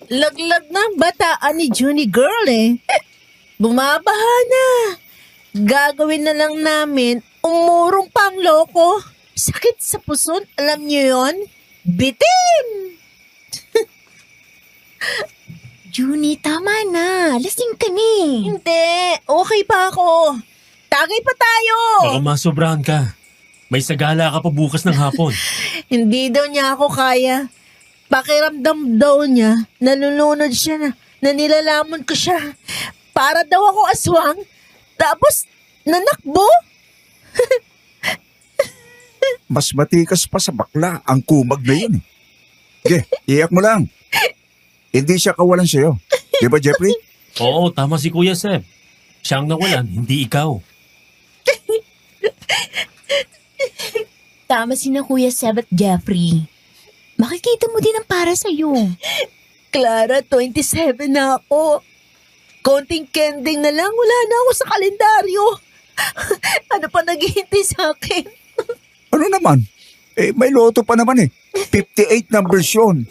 Laglag na ang bataan ni Junie girl eh. Bumabaha na. Gagawin na lang namin, umurong pang loko. Sakit sa puson, alam niyo yon? Bitin! Junie, tama na. Lasing ka ni. Hindi, okay pa ako. Tagay pa tayo. Baka masobrahan ka. May sagala ka pa bukas ng hapon. Hindi daw niya ako kaya. Pakiramdam daw niya, nalulunod siya na nilalamon ko siya. Para daw ako aswang, tapos nanakbo. Mas matikas pa sa bakla ang kumag na yun eh. Sige, iyak mo lang. Hindi siya kawalan sa'yo. Di ba, Jeffrey? Oo, tama si Kuya Seb. Siyang nawalan, hindi ikaw. Tama si na Kuya Seb at Jeffrey. Makikita mo din ang para sa'yo. Clara, 27 na ako. Konting kending na lang, wala na ako sa kalendaryo. Ano pa naghihintay sa akin? Ano naman? Eh, may loto pa naman eh. 58 numbers yun.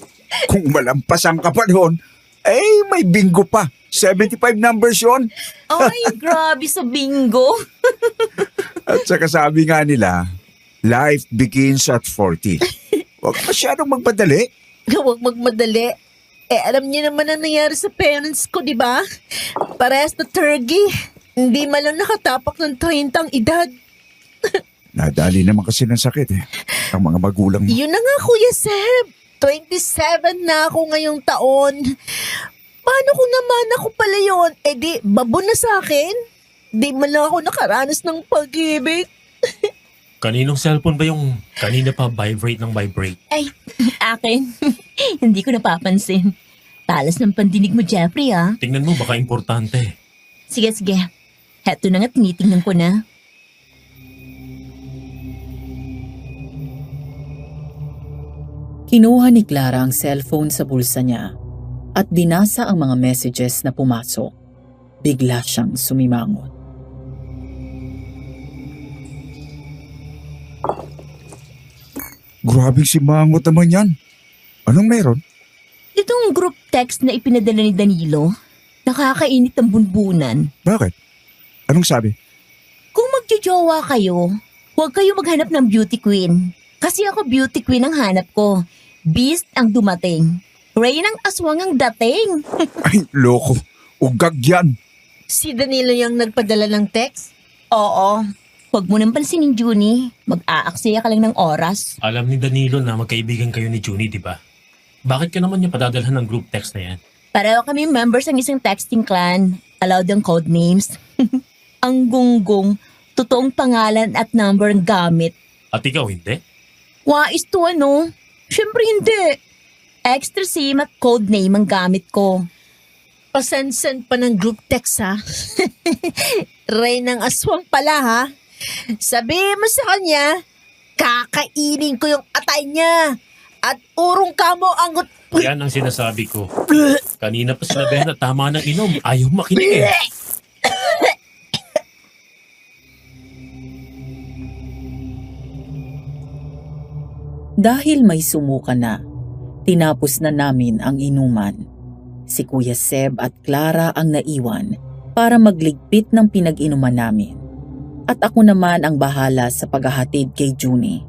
Kung malampasan ka pa doon, eh, may bingo pa. 75 numbers yun. Ay, grabe sa bingo. At saka sabi nga nila, life begins at 40. Huwag masyadong magpadali. Huwag magmadali. Eh, alam niyo naman ang nangyari sa parents ko, di ba? Parehas na turkey. Hindi man lang nakatapak ng 30 ang edad. Nadali naman kasi ng sakit eh. Ang mga magulang mo. Yun na nga, Kuya Seb. 27 na ako ngayong taon. Paano kung naman ako pala yun? Eh di, babo na sa akin? Di man lang ako nakaranas ng pag-ibig. Kaninong cellphone ba yung kanina pa vibrate ng vibrate? Ay, akin. Hindi ko napapansin. Talas ng pandinig mo, Jeffrey, ah. Tingnan mo, baka importante. Sige, sige. Heto na nga, tinitingnan ko na. Kinuha ni Clara ang cellphone sa bulsa niya at binasa ang mga messages na pumasok. Bigla siyang sumimangot. Grabe si Mangot naman yan. Anong meron? Itong group text na ipinadala ni Danilo, nakakainit ang bunbunan. Bakit? Anong sabi? Kung magjojowa kayo, huwag kayo maghanap ng beauty queen. Kasi ako beauty queen ang hanap ko. Beast ang dumating. Rain ang aswang ang dating. Ay, loko. Ugag yan. Si Danilo yung nagpadala ng text? Oo. Huwag mo nang pansinin, Junie. Mag-aaksaya ka lang ng oras. Alam ni Danilo na magkaibigan kayo ni Junie, di ba? Bakit ka naman niya padadalhan ng group text na yan? Pareho kami members ng isang texting clan. Allowed ang code names. Ang gunggong, totoong pangalan at number ang gamit. At ikaw hindi? Wais to ano? Siyempre hindi. Extra SIM at code name ang gamit ko. Pasensend pa ng group text ha. Ray ng aswang pala ha. Sabihin mo sa kanya, kakainin ko yung atay niya. At urong kamo ang Yan ang sinasabi ko. Kanina pa sinabihan na tama ng inom. Ayaw makinig eh. Dahil may sumuka na, tinapos na namin ang inuman. Si Kuya Seb at Clara ang naiwan para magligpit ng pinag-inuman namin. At ako naman ang bahala sa paghahatid kay Junie.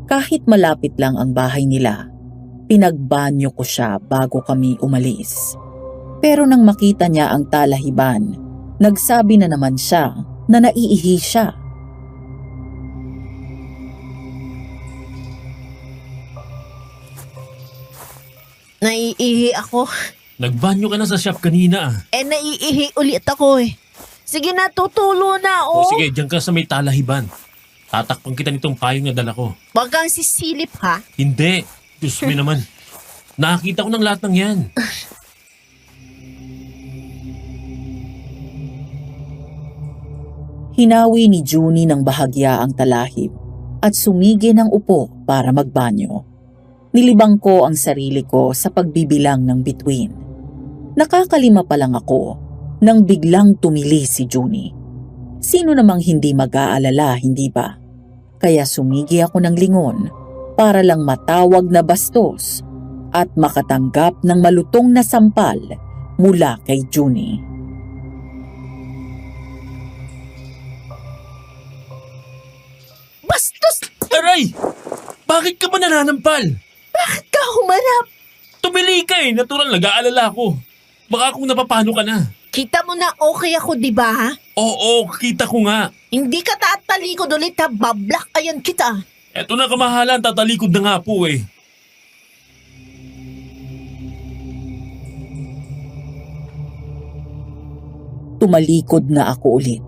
Kahit malapit lang ang bahay nila, pinagbanyo ko siya bago kami umalis. Pero nang makita niya ang talahiban, nagsabi na naman siya na naiihi siya. Naiihi ako. Nagbanyo ka na sa shop kanina ah. Eh, naiihi ulit ako eh. Sige na, tutulo na O oh. sige, diyan ka sa may talahiban. Tatakpan kita nitong payong na dala ko. Wag kang sisilip ha. Hindi. Diyos mo naman. Nakakita ko ng lahat ng yan. Hinawi ni Junie ng bahagya ang talahib at sumigi ng upo para magbanyo. Nilibang ko ang sarili ko sa pagbibilang ng bituin. Nakakalima pa lang ako nang biglang tumili si Junie. Sino namang hindi mag-aalala, hindi ba? Kaya sumigi ako ng lingon para lang matawag na bastos at makatanggap ng malutong na sampal mula kay Junie. Bastos! Aray! Bakit ka ba nananampal? Bakit ka humarap? Tumili ka eh. Natural, nag-aalala ko. Baka kung napapano ka na. Kita mo na okay ako, di ba? Oo, kita ko nga. Hindi ka tatalikod ulit ha, bablak ayan kita. Eto na kamahalan, tatalikod na nga po eh. Tumalikod na ako ulit.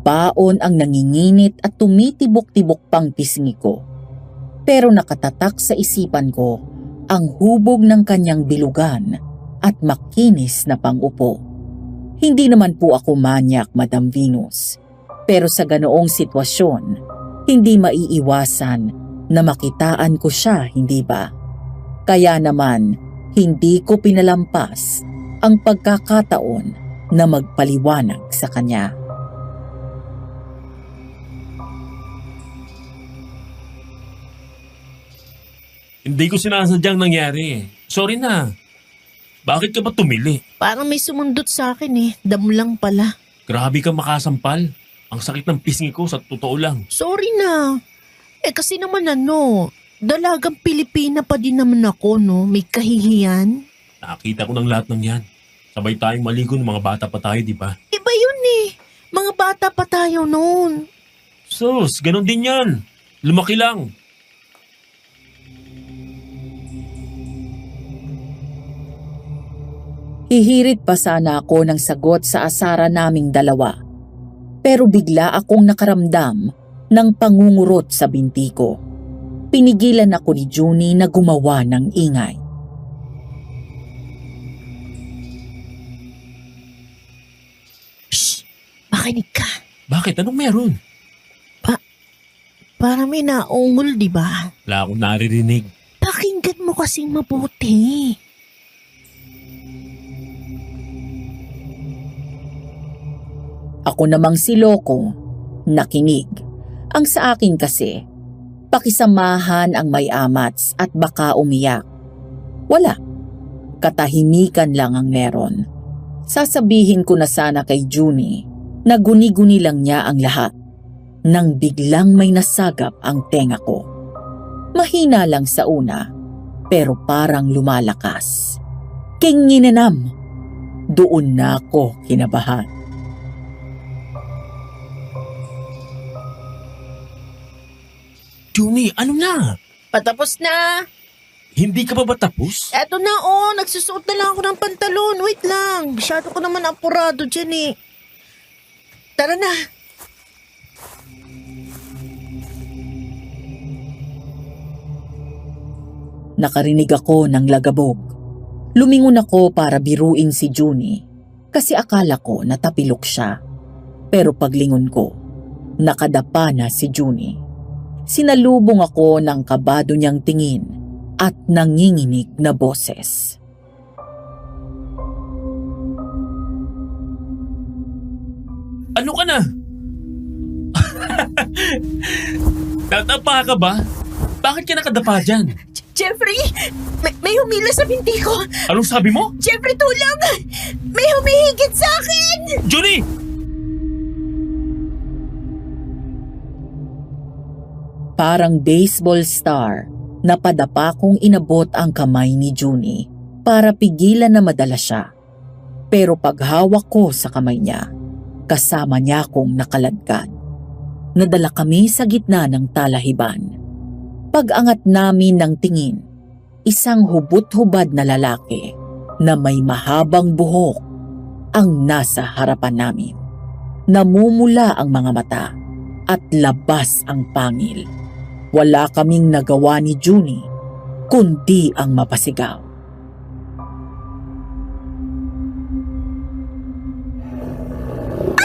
Baon ang nanginginit at tumitibok-tibok pang pisngi ko. Pero nakatatak sa isipan ko ang hubog ng kanyang bilugan at makinis na pangupo. Hindi naman po ako manyak, Madam Venus. Pero sa ganoong sitwasyon, hindi maiiwasan na makitaan ko siya, hindi ba? Kaya naman, hindi ko pinalampas ang pagkakataon na magpaliwanag sa kanya. Hindi ko sinasadyang nangyari eh. Sorry na. Bakit ka ba tumili? Parang may sumundot sa akin eh, damo lang pala. Grabe ka makasampal. Ang sakit ng pisngi ko sa totoo lang. Sorry na. Kasi naman dalagang Pilipina pa din naman ako no, may kahihiyan. Nakakita ko ng lahat ng yan. Sabay tayong maligo ng mga bata pa tayo, di ba? Iba yun eh, mga bata pa tayo noon. Sus, ganun din yan. Lumaki lang. Hihirit pa sana ako ng sagot sa asara naming dalawa. Pero bigla akong nakaramdam ng pangungurot sa binti ko. Pinigilan ako ni Junie na gumawa ng ingay. Shh! Makinig ka. Bakit? Anong meron? Para may naungol, di ba? Wala akong naririnig. Pakinggan mo kasing mabuti. Ako namang si Loco, nakinig. Ang sa akin kasi, pakisamahan ang may amats at baka umiyak. Wala. Katahimikan lang ang meron. Sasabihin ko na sana kay Junie na guni-guni lang niya ang lahat. Nang biglang may nasagap ang tenga ko. Mahina lang sa una, pero parang lumalakas. Kinginanam. Doon na ako kinabahan. Junie, ano na? Patapos na. Hindi ka pa ba tapos? Eto na nagsusuot na lang ako ng pantalon. Wait lang, masyado ko naman apurado dyan eh. Tara na. Nakarinig ako ng lagabog. Lumingon ako para biruin si Junie kasi akala ko natapilok siya. Pero paglingon ko, nakadapa na si Junie. Sinalubong ako ng kabado niyang tingin at nanginginig na boses. Ano ka na? Natapa ka ba? Bakit ka nakadapa dyan? Jeffrey, may humila sa binti ko. Anong sabi mo? Jeffrey, tulong! May humihigit sa akin! Junie! Parang baseball star, napadapa kong inabot ang kamay ni Junie para pigilan na madala siya. Pero paghawak ko sa kamay niya, kasama niya akong nakaladkad. Nadala kami sa gitna ng talahiban. Pag-angat namin ng tingin, isang hubot-hubad na lalaki na may mahabang buhok ang nasa harapan namin. Namumula ang mga mata at labas ang pangil. Wala kaming nagawa ni Junie kundi ang mapasigaw.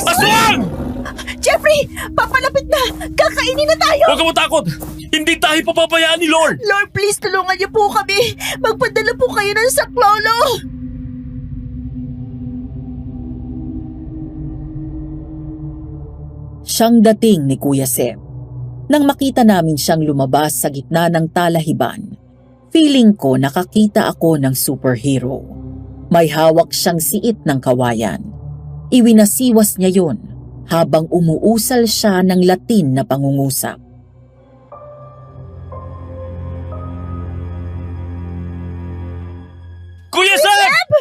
Aswang! Jeffrey, papalapit na! Kakainin na tayo! Huwag ka matakot! Hindi tayo papabayaan ni Lord! Lord, please tulungan niyo po kami! Magpadala po kayo ng saklolo! Siyang dating ni Kuya Seb. Nang makita namin siyang lumabas sa gitna ng talahiban, Feeling ko nakakita ako ng superhero. May hawak siyang siit ng kawayan. Iwinasiwas niya yon habang umuusal siya ng Latin na pangungusap. Kuya Seb!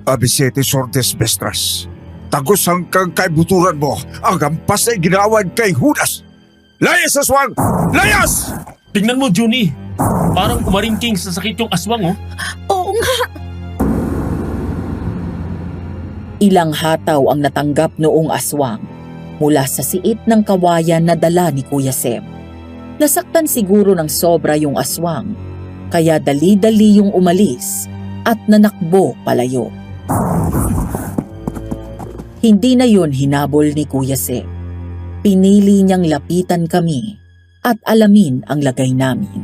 Abisete sortes bestras. Tagos hanggang kaibuturan mo ang ampas ay ginawan kay Judas. Layas, aswang! Layas! Tingnan mo, Junie. Parang umaringking sa sakit yung aswang, oh. Oo nga. Ilang hataw ang natanggap noong aswang mula sa siit ng kawayan na dala ni Kuya Seb. Nasaktan siguro ng sobra yung aswang, kaya dali-dali yung umalis at nanakbo palayo. Hindi na yun hinabol ni Kuya Seb. Pinili niyang lapitan kami at alamin ang lagay namin.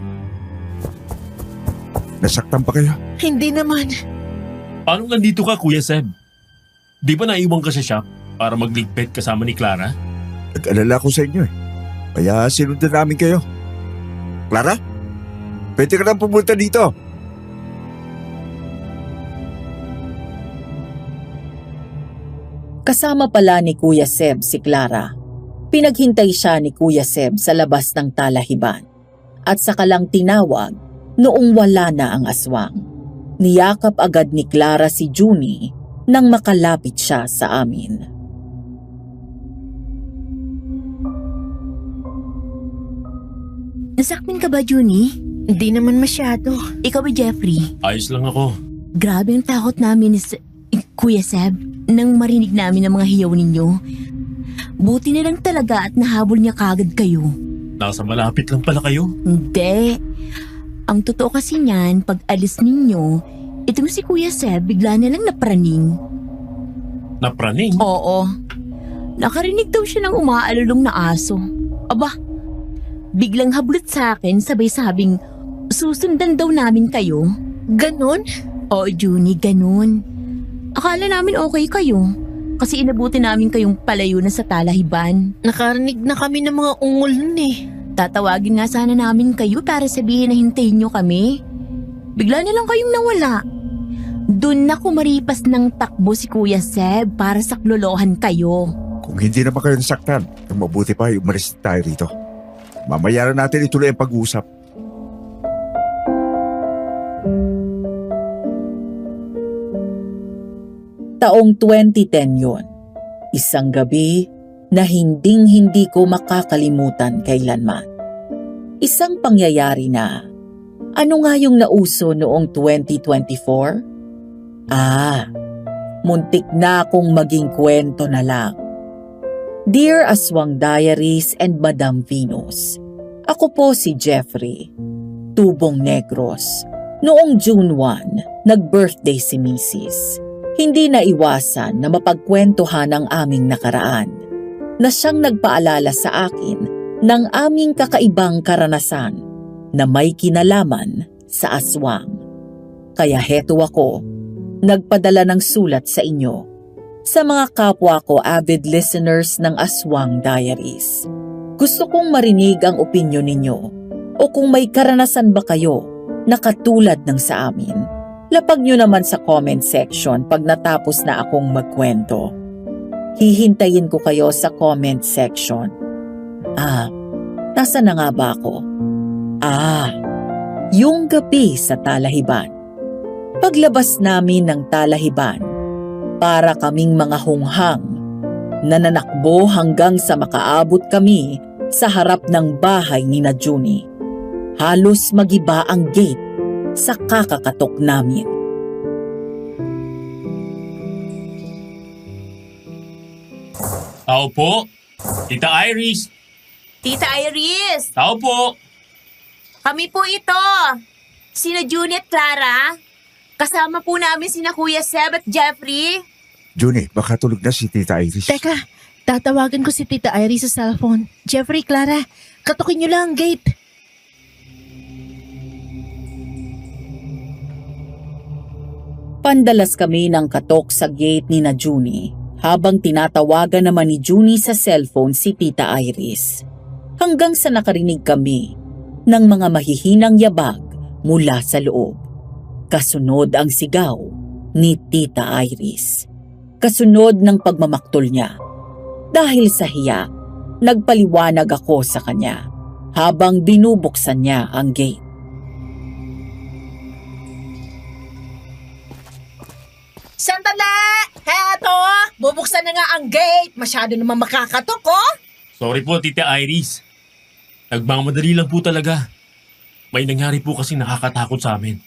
Nasaktan pa kayo? Hindi naman. Paano nandito ka, Kuya Seb? Di ba naiwan ka sa shop para magligpit kasama ni Clara? Nag-alala ko sa inyo eh. Kaya sinundan namin kayo. Clara? Pwede ka nang pumunta dito. Kasama pala ni Kuya Seb si Clara. Pinaghintay siya ni Kuya Seb sa labas ng talahiban at saka lang tinawag noong wala na ang aswang. Niyakap agad ni Clara si Junie nang makalapit siya sa amin. Nasaktan ka ba, Junie? Hindi naman masyado. Ikaw ba, Jeffrey? Ayos lang ako. Grabe ang takot namin ni Kuya Seb nang marinig namin ang mga hiyaw ninyo. Buti na lang talaga at nahabol niya kagad kayo. Nasa malapit lang pala kayo. Hindi. Ang totoo kasi niyan, pag alis ninyo, itong si Kuya Seb bigla na lang napraning. Napraning? Oo. Nakarinig daw siya ng umaalulong na aso. Aba, biglang hablot sa akin sabay sabing susundan daw namin kayo. Ganon? Oo, Junie, ganun. Akala namin okay kayo kasi inabuti namin kayong palayo na sa talahiban. Nakarinig na kami ng mga ungol nun eh. Tatawagin nga sana namin kayo para sabihin na hintayin nyo kami. Bigla na lang kayong nawala. Doon na kumaripas ng takbo si Kuya Seb para saklolohan kayo. Kung hindi naman kayo nasaktan, ang mabuti pa umalis tayo rito. Mamaya na natin ituloy ang pag-uusap. Taong 2010 yun. Isang gabi na hinding-hindi ko makakalimutan kailanman. Isang pangyayari na, ano nga yung nauso noong 2024? Muntik na akong maging kwento na lang. Dear Aswang Diaries and Madam Venus, ako po si Jeffrey, Tubong Negros. Noong June 1, nag-birthday si Mrs. Hindi na iwasan na mapagkwentuhan ang aming nakaraan, na siyang nagpaalala sa akin ng aming kakaibang karanasan na may kinalaman sa aswang. Kaya heto ako, nagpadala ng sulat sa inyo, sa mga kapwa ko avid listeners ng Aswang Diaries. Gusto kong marinig ang opinyon ninyo o kung may karanasan ba kayo na katulad ng sa amin. Lapag nyo naman sa comment section pag natapos na akong magkwento. Hihintayin ko kayo sa comment section. Nasa na nga ba ako? Yung gabi sa talahiban. Paglabas namin ng talahiban, para kaming mga hunghang, nananakbo hanggang sa makaabot kami sa harap ng bahay ni na Junie. Halos magiba ang gate sa kakakatok namin. Tao po. Tita Iris. Tita Iris! Tao po. Kami po ito! Sina Junie at Clara. Kasama po namin sina Kuya Seb at Jeffrey. Junie, baka tulog na si Tita Iris. Teka, tatawagan ko si Tita Iris sa cellphone. Jeffrey, Clara, katukin niyo lang ang gate. Pandalas kami ng katok sa gate ni na Junie habang tinatawagan naman ni Junie sa cellphone si Tita Iris. Hanggang sa nakarinig kami ng mga mahihinang yabag mula sa loob. Kasunod ang sigaw ni Tita Iris. Kasunod ng pagmamaktol niya. Dahil sa hiya, nagpaliwanag ako sa kanya habang binubuksan niya ang gate. Sandali! Heto! Bubuksan na nga ang gate. Masyado naman makakatok, oh. Sorry po, Tita Iris. Nagmamadali lang po talaga. May nangyari po kasi nakakatakot sa amin.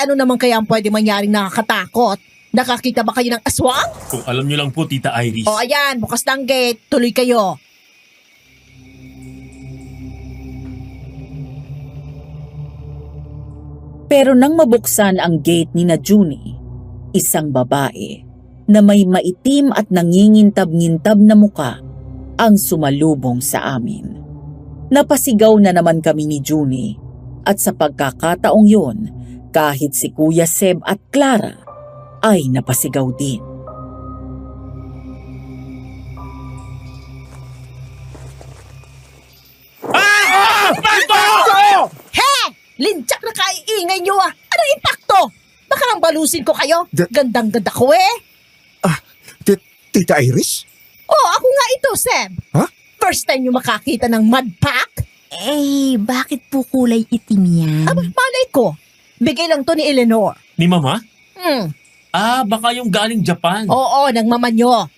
Ano naman kaya ang pwede mangyaring nakakatakot? Nakakita ba kayo ng aswang? Kung alam niyo lang po, Tita Iris. O ayan, bukas na ang gate. Tuloy kayo. Pero nang mabuksan ang gate ni na Junie, isang babae na may maitim at nangingintab-ngintab na muka ang sumalubong sa amin. Napasigaw na naman kami ni Junie at sa pagkakataong yun, kahit si Kuya Seb at Clara ay napasigaw din. He! Linchak na kaiingay nyo, ah. Anong impakto? Baka ang balusin ko kayo. Gandang-ganda ko, eh. Tita Iris? Oh, ako nga ito, Seb. Ha? First time nyo makakita ng mud pack? Eh, bakit po kulay itim yan? Aba, malay ko. Bigay lang to ni Eleanor. Ni Mama? Hmm. Baka yung galing Japan. Oo, ng mama nyo.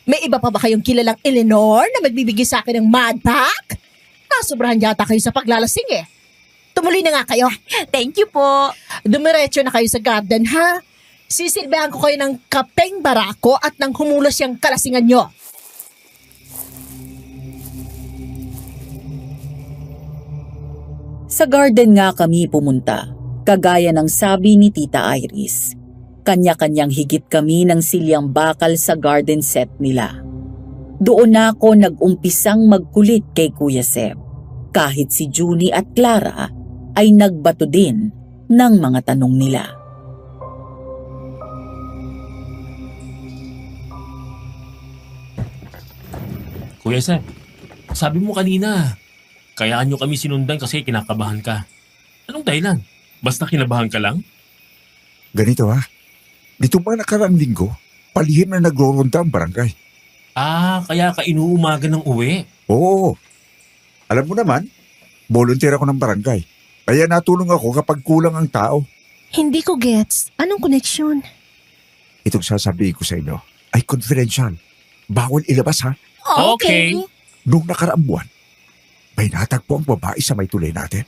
May iba pa ba kayong kilalang Eleanor na magbibigay sa akin ng mud pack? Sobrahan yata kayo sa paglalasing, eh. Tumuloy na nga kayo. Thank you po. Dumiretso na kayo sa garden, ha? Sisilbihan ko kayo ng kapeng barako at ng humulos yung kalasingan nyo. Sa garden nga kami pumunta, kagaya ng sabi ni Tita Iris. Kanya-kanyang higit kami ng silyang bakal sa garden set nila. Doon na ako nag-umpisang magkulit kay Kuya Seb. Kahit si Junie at Clara ay nagbato din ng mga tanong nila. Kuya Seb, sabi mo kanina, kaya nyo kami sinundan kasi kinakabahan ka. Anong dahilan? Basta kinabahan ka lang? Ganito ha. Dito ba nakaraang linggo, palihim na nagroronda ang barangay. Kaya ka inuumaga ng uwi. Oo. Alam mo naman, volunteer ako ng barangay. Kaya natulong ako kapag kulang ang tao. Hindi ko gets. Anong connection? Itong sasabihin ko sa inyo ay confidential. Bawal ilabas ha. Okay. Noong nakaraang buwan, may natagpo ang babae sa may tulay natin.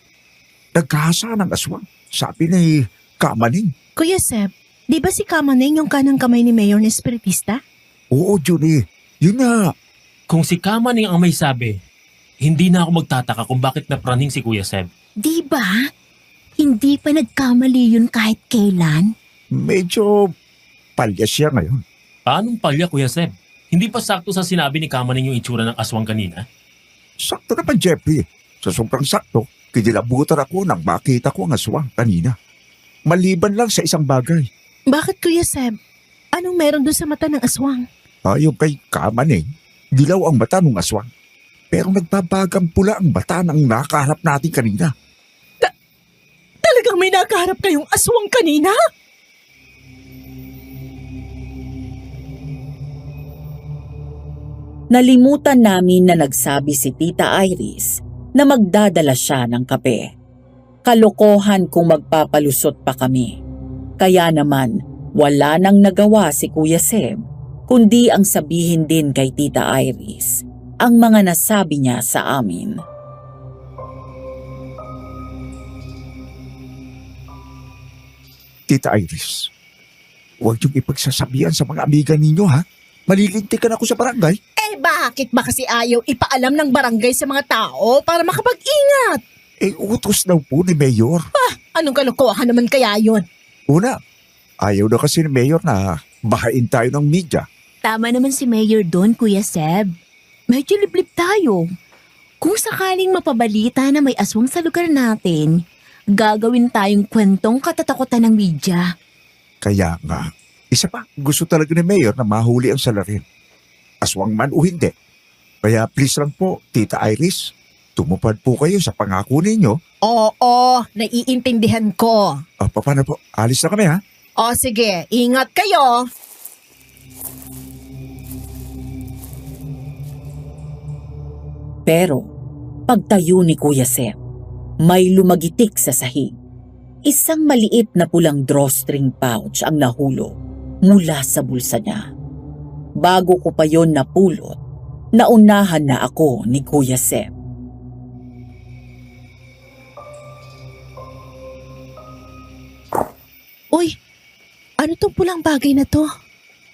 Nagkahasa ng aswang. Sabi ni Kamaning. Kuya Seb, di ba si Kamaneng yung kanang kamay ni Mayor na espiritista? Oo, Junie. Yun na. Kung si Kamaning ang may sabi, hindi na ako magtataka kung bakit napraning si Kuya Seb. Di ba? Hindi pa nagkamali yun kahit kailan. Medyo palyas siya ngayon. Paanong palya, Kuya Seb? Hindi pa sakto sa sinabi ni Kamaning yung itsura ng aswang kanina? Sakto naman, Jeffrey. Sa sobrang sakto, kinilabutan ako nang makita ko ang aswang kanina. Maliban lang sa isang bagay. Bakit Kuya Seb? Anong meron doon sa mata ng aswang? Ayon kay Kamaning, dilaw ang mata ng aswang. Pero nagbabagang pula ang mata ng nakaharap natin kanina. Talagang may nakaharap kayong aswang kanina? Nalimutan namin na nagsabi si Tita Iris na magdadala siya ng kape. Kalokohan kung magpapalusot pa kami. Kaya naman, wala nang nagawa si Kuya Seb, kundi ang sabihin din kay Tita Iris ang mga nasabi niya sa amin. Tita Iris, huwag niyong ipagsasabihan sa mga amiga ninyo ha. Malilintikan ako sa barangay. Eh bakit ba kasi ayaw ipaalam ng barangay sa mga tao para makapag-ingat? Utos daw po ni Mayor. Anong kalokohan naman kaya yun? Una, ayaw na kasi ni Mayor na bahain tayo ng media. Tama naman si Mayor doon, Kuya Seb. Medyo liblib tayo. Kung sakaling mapabalita na may aswang sa lugar natin, gagawin tayong kwentong katatakutan ng media. Kaya nga, isa pa, gusto talaga ni Mayor na mahuli ang salarin. Aswang man o hindi. Kaya please lang po, Tita Iris, tumupad po kayo sa pangako ninyo. Oo, naiintindihan ko. Paano po? Alis na kami ha? O sige, ingat kayo. Pero pagtayo ni Kuya Sep, may lumagitik sa sahig. Isang maliit na pulang drawstring pouch ang nahulog mula sa bulsa niya. Bago ko pa yon napulot, naunahan na ako ni Kuya Sep. Uy, ano tong pulang bagay na to?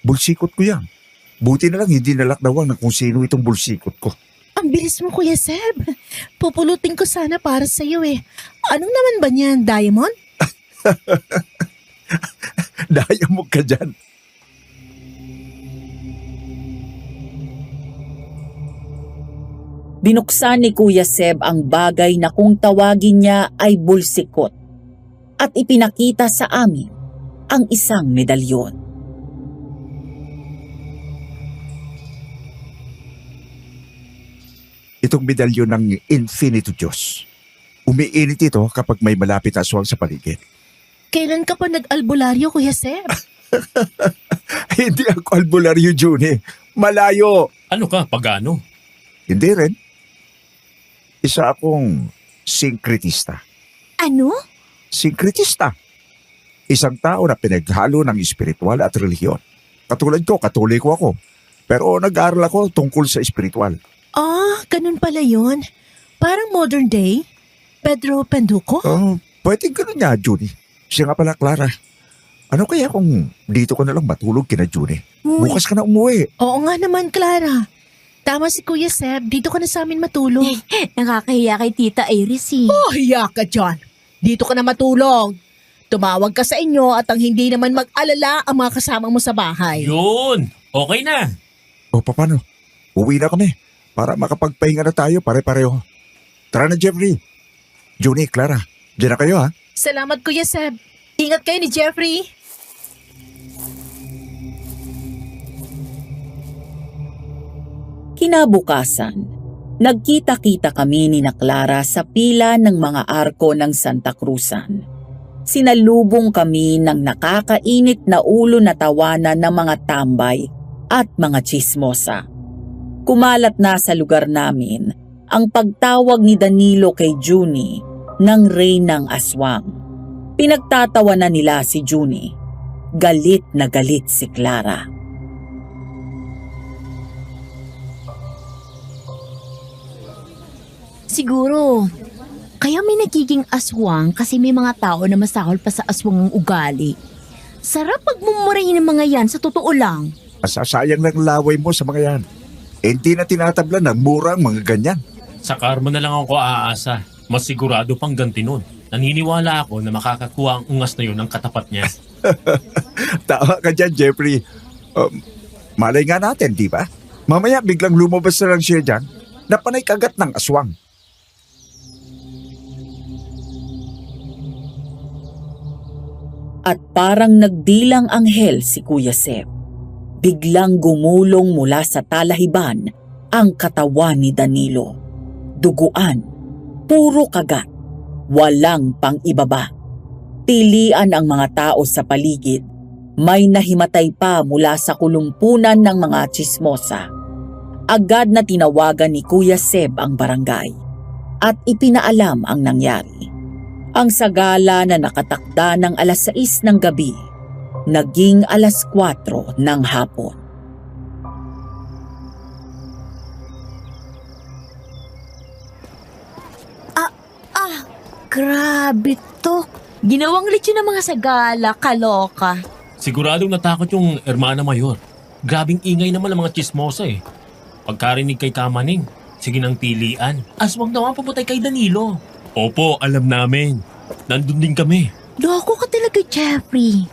Bulsikot ko yan. Buti na lang hindi nalakdawan na kung sino itong bulsikot ko. Ang bilis mo, Kuya Seb. Pupulutin ko sana para sa'yo eh. Anong naman ba niyan, diamond? Daya mo ka dyan. Binuksan ni Kuya Seb ang bagay na kung tawagin niya ay bulsikot at ipinakita sa amin ang isang medalyon. Itong medalyon ng Infinito Diyos. Umiinit ito kapag may malapit na aswang sa paligid. Kailan ka pa nag-albularyo, Kuya Seb? Hindi ako albularyo, Juni. Malayo. Ano ka, pagano? Hindi rin. Isa akong syncretista. Ano? Syncretista. Isang tao na pinaghalo ng espiritual at relihiyon. Katulad ko, katoliko ako. Pero nag-aaral ako tungkol sa espiritual. Ganun pala yun. Parang modern day. Pedro Penduko? Pwedeng ganun nga, Juni. Siya nga pala, Clara. Ano kaya kung dito ko na lang matulog kina Juni? Uy, Bukas ka na umuwi. oo nga naman, Clara. Tama si Kuya Seb, dito ka na sa amin matulog. Nakakahiya kay Tita Iris eh. Hiya ka dyan. Dito ka na matulog. Tumawag ka sa inyo at ang hindi naman mag-alala ang mga kasama mo sa bahay. Yun! Okay na! Paano? Uwi na kami para makapagpahinga na tayo pare-pareho. Tara na, Jeffrey. Juni, Clara, diyan na kayo ha. Salamat, Kuya Seb. Ingat kayo ni Jeffrey. Kinabukasan, nagkita-kita kami ni na Clara sa pila ng mga arko ng Santa Cruzan. Sinalubong kami ng nakakainit na ulo na tawanan ng mga tambay at mga tsismosa. Kumalat na sa lugar namin ang pagtawag ni Danilo kay Juni ng Reynang Aswang. Pinagtatawanan nila si Juni. Galit na galit si Clara. Siguro, kaya may nagiging aswang kasi may mga tao na masahol pa sa aswang ang ugali. Sarap magmumurahin ng mga yan, sa totoo lang. Masasayang ng laway mo sa mga yan. Hindi na tinatabla ng murang mga ganyan. Sa karma na lang ako aasa. Mas sigurado pang ganti nun. Naniniwala ako na makakakuha ang ungas na yun ng katapat niya. Tawa ka dyan, Jeffrey. Malay nga natin, di ba? Mamaya biglang lumabas na lang siya dyan na panay kagat ng aswang. At parang nagdilang anghel si Kuya Sep. Biglang gumulong mula sa talahiban ang katawan ni Danilo. Duguan, puro kagat, walang pang-ibaba. Tilian ang mga tao sa paligid. May nahimatay pa mula sa kulumpunan ng mga tsismosa. Agad na tinawagan ni Kuya Seb ang barangay at ipinaalam ang nangyari. Ang sagala na nakatakda ng alas 6 ng gabi, naging alas 4 ng hapon. Grabe to. Ginawang lechon ng mga sagala, kaloka. Siguradong natakot yung Hermana Mayor. Grabing ingay naman ang mga chismosa eh. Pagkarinig kay Kamaning, sige nang tilian. Aswang naman pumutay kay Danilo. Opo, alam namin. Nandun din kami. Loko ka talaga, Jeffrey.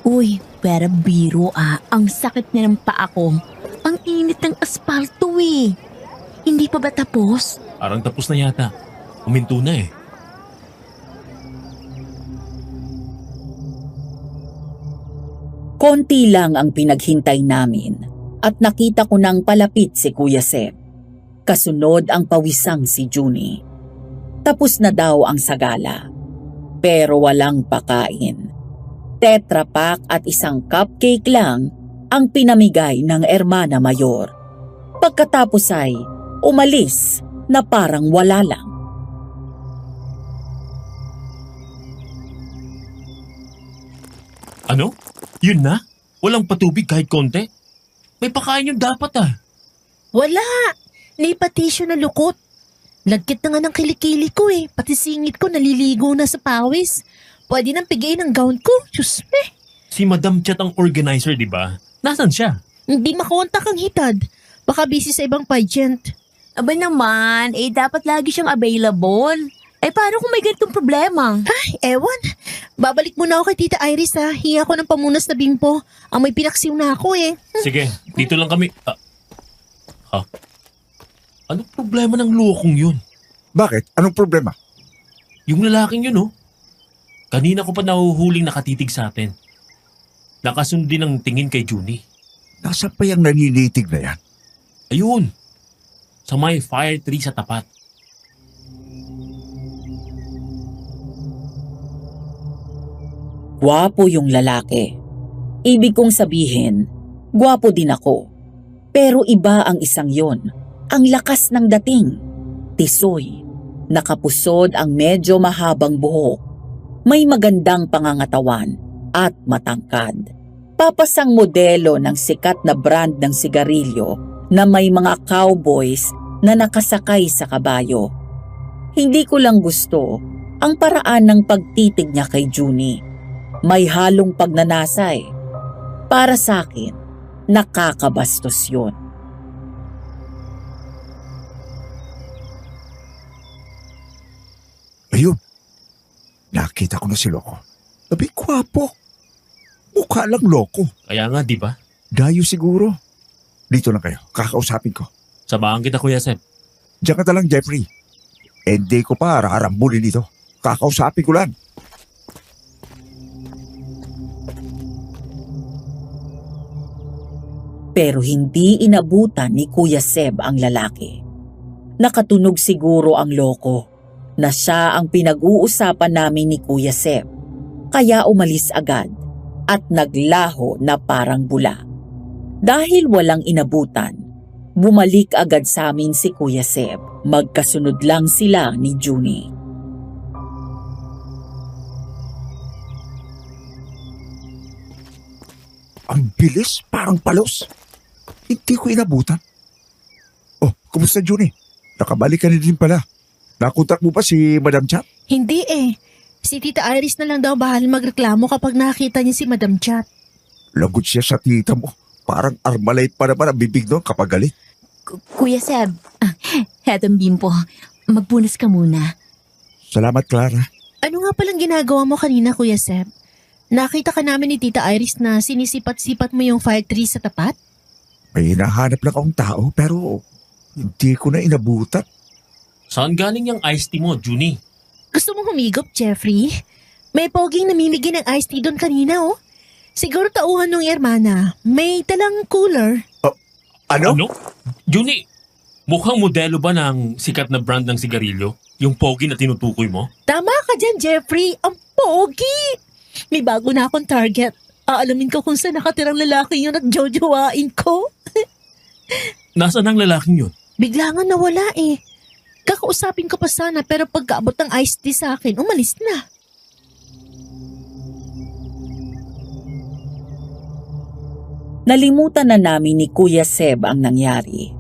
Uy, pero biro ang sakit niya ng paa ko. Ang init ng aspalto eh. Hindi pa ba tapos? Parang tapos na yata. Huminto na eh. Konti lang ang pinaghintay namin at nakita ko nang palapit si Kuya Seb. Kasunod ang pawisang si Juni. Tapos na daw ang sagala. Pero walang pakain. Tetra Pak at isang cupcake lang ang pinamigay ng Hermana Mayor. Pagkatapos ay umalis na parang wala lang. Ano? Yun na? Walang patubig kahit konti? May pakain yun dapat ah. Wala! Naipatisyo na lukot. Lagkit na nga ng kilikili ko eh. Pati singit ko naliligo na sa pawis. Pwede nang pigayin ang gown ko. Diyos me. Si Madam Chat ang organizer, di ba? Nasaan siya? Hindi makontak ang hitad. Baka busy sa ibang pageant. Aba naman, dapat lagi siyang available. Paano kung may ganitong problema? Ay, ewan. Babalik muna ako kay Tita Iris ha. Hinga ko ng pamunas na bimpo. Ang may pinaksiw na ako eh. Sige, dito lang kami. Ha? Anong problema ng lokong yun? Bakit? Anong problema? Yung lalaking yun, oh. Kanina ko pa nahuhuling nakatitig sa atin. Nakasundin ang tingin kay Junie. Nasa pa yung naninitig na yan? Ayun. Sa may fire tree sa tapat. Gwapo yung lalaki. Ibig kong sabihin, gwapo din ako. Pero iba ang isang yon. Ang lakas ng dating. Tisoy. Nakapusod ang medyo mahabang buhok. May magandang pangangatawan at matangkad. Papasang modelo ng sikat na brand ng sigarilyo na may mga cowboys na nakasakay sa kabayo. Hindi ko lang gusto ang paraan ng pagtitig niya kay Junie. May halong pagnanasay. Para sa akin, nakakabastos yun. Ayun. Nakita ko na si Loko. Sabi, gwapo. Mukha lang loko. Kaya nga, di ba? Dayo siguro. Dito na kayo. Kakausapin ko. Sabahan kita, Kuya Sep. Diyan ka na lang, Jeffrey. Hindi ko pa rarambulin dito. Kakausapin ko lang. Pero hindi inabutan ni Kuya Seb ang lalaki. Nakatunog siguro ang loko na siya ang pinag-uusapan namin ni Kuya Seb. Kaya umalis agad at naglaho na parang bula. Dahil walang inabutan, bumalik agad sa amin si Kuya Seb. Magkasunod lang sila ni Junie. Ang bilis, parang palos. Hindi ko inabutan. Oh, kumusta, Junie? Nakabalik ka na din pala. Nakontak mo pa si Madam Chat? Hindi eh. Si Tita Iris na lang daw bahal magreklamo kapag nakita niya si Madam Chat. Lagot siya sa tita mo. Parang Armalite pa naman ang bibig doon kapag galit. Kuya Seb, hetong bimpo, magpunas ka muna. Salamat, Clara. Ano nga palang ginagawa mo kanina, Kuya Seb? Nakita ka namin ni Tita Iris na sinisipat-sipat mo yung fire tree sa tapat? May hinahanap lang akong tao pero hindi ko na inabutan. Saan galing yung iced tea mo, Junie? Gusto mo humigop, Jeffrey? May poging namimigay ng iced tea doon kanina, oh. Siguro tauhan ng Hermana. May talang cooler. Ano? Junie, mukhang modelo ba ng sikat na brand ng sigarilyo? Yung pogi na tinutukoy mo? Tama ka dyan, Jeffrey. Ang pogi! May bago na akong target. Aalamin ko kung saan nakatirang lalaki yun at jojowain ko. Nasaan ang lalaking yun? Bigla nga nawala eh. Kakausapin ko pa sana pero pagkaabot ng iced tea sa akin, umalis na. Nalimutan na namin ni Kuya Seb ang nangyari.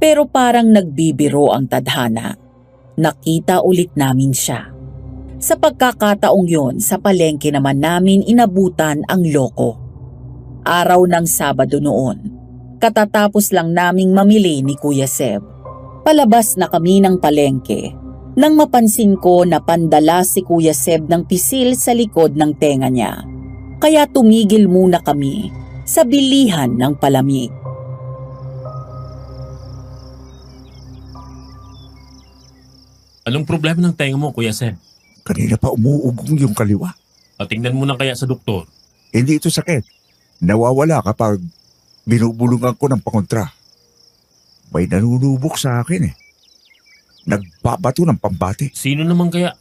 Pero parang nagbibiro ang tadhana. Nakita ulit namin siya. Sa pagkakataong yon, sa palengke naman namin inabutan ang loko. Araw ng Sabado noon. Katatapos lang naming mamili ni Kuya Seb. Palabas na kami ng palengke nang mapansin ko na pandala si Kuya Seb ng pisil sa likod ng tenga niya. Kaya tumigil muna kami sa bilihan ng palamig. Anong problema ng tenga mo, Kuya Seb? Kanina pa umuugong yung kaliwa. Tingnan mo na kaya sa doktor. Hindi ito sakit. Nawawala kapag binubulungan ko ng pangontra. May nanunubok sa akin eh. nagbabato ng pambati. Sino naman kaya?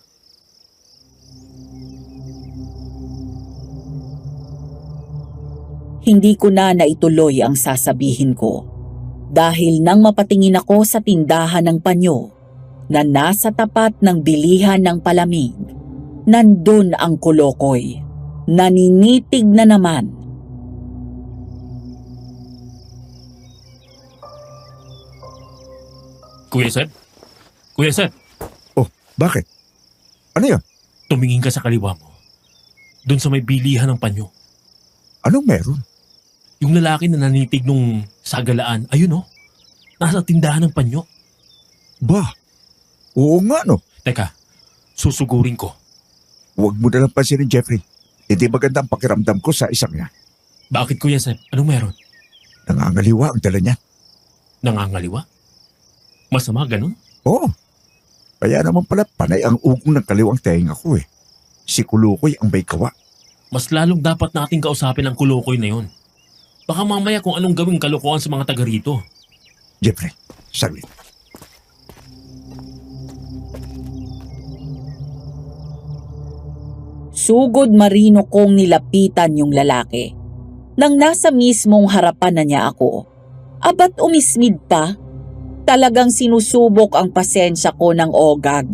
Hindi ko na naituloy ang sasabihin ko dahil nang mapatingin ako sa tindahan ng panyo na nasa tapat ng bilihan ng palamig, nandun ang Kolokoy. Naninitig na naman. Kuya Seb? Kuya Seb, Oh, bakit? Ano yun? tumingin ka sa kaliwa mo. Doon sa may bilihan ng panyo. Anong meron? Yung lalaki na nanitig nung sagalaan, ayun oh. Nasa tindahan ng panyo. Ba? Oo nga no. Teka, susugurin ko. Huwag mo nalang pansinin, Jeffrey. Hindi maganda ang pakiramdam ko sa isang yan. Bakit Kuya Seb? Anong meron? Nangangaliwa ang dala niya. Nangangaliwa? Masama ganun? Oo. Kaya naman pala panay ang ugong ng kaliwang tenga ko eh. Si Kulukoy ang may kawa. Mas lalong dapat nating kausapin ang Kulukoy na yun. Baka mamaya kung anong gawing kalokohan sa mga taga rito. Jeffrey, saglit. Sugod marino kong nilapitan yung lalaki. Nang nasa mismong harapan na niya ako, abat umismid pa. Talagang sinusubok ang pasensya ko ng ogag.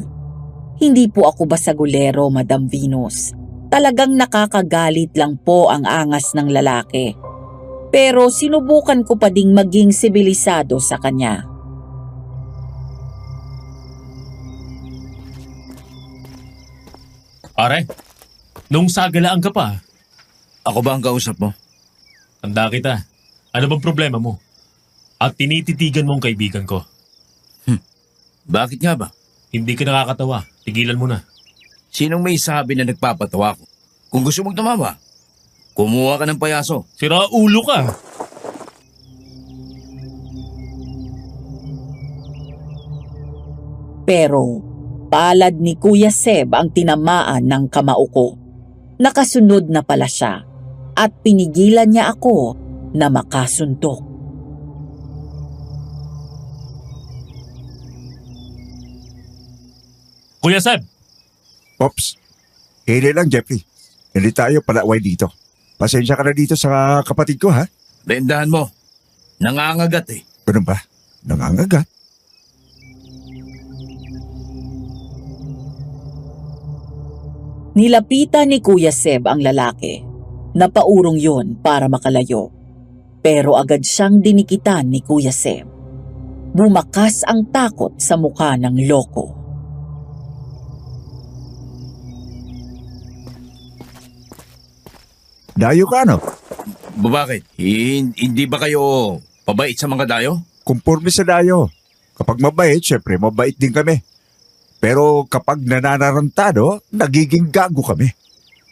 Hindi po ako basagulero, Madam Venus. Talagang nakakagalit lang po ang angas ng lalaki. Pero sinubukan ko pa ding maging sibilisado sa kanya. Pare, nung sagalaan ka pa, Ako ba ang kausap mo? tanda kita. Ano bang problema mo? At tinititigan mo ang kaibigan ko. Bakit nga ba? Hindi ka nakakatawa. Tigilan mo na. Sinong may sabi na nagpapatawa ko? Kung gusto mong tumawa, kumuha ka ng payaso. Sira ulo ka. Pero palad ni Kuya Seb ang tinamaan ng kamao ko. Nakasunod na pala siya at pinigilan niya ako na makasuntok. Kuya Seb, Pops, hili lang Jeffrey. Hindi tayo palaway dito. Pasensya ka na dito sa kapatid ko ha. Bendahan mo. Nangangagat eh. Ganun ba? Nangangagat. Nilapitan ni Kuya Seb ang lalaki. Napaurong yun para makalayo. Pero agad siyang dinikitan ni Kuya Seb. Bumakas ang takot sa mukha ng loko. Dayo ka no? Bakit? Hindi ba kayo pabait sa mga dayo? Kumporme sa dayo. Kapag mabait, syempre mabait din kami. Pero kapag nananarantado, nagiging gago kami.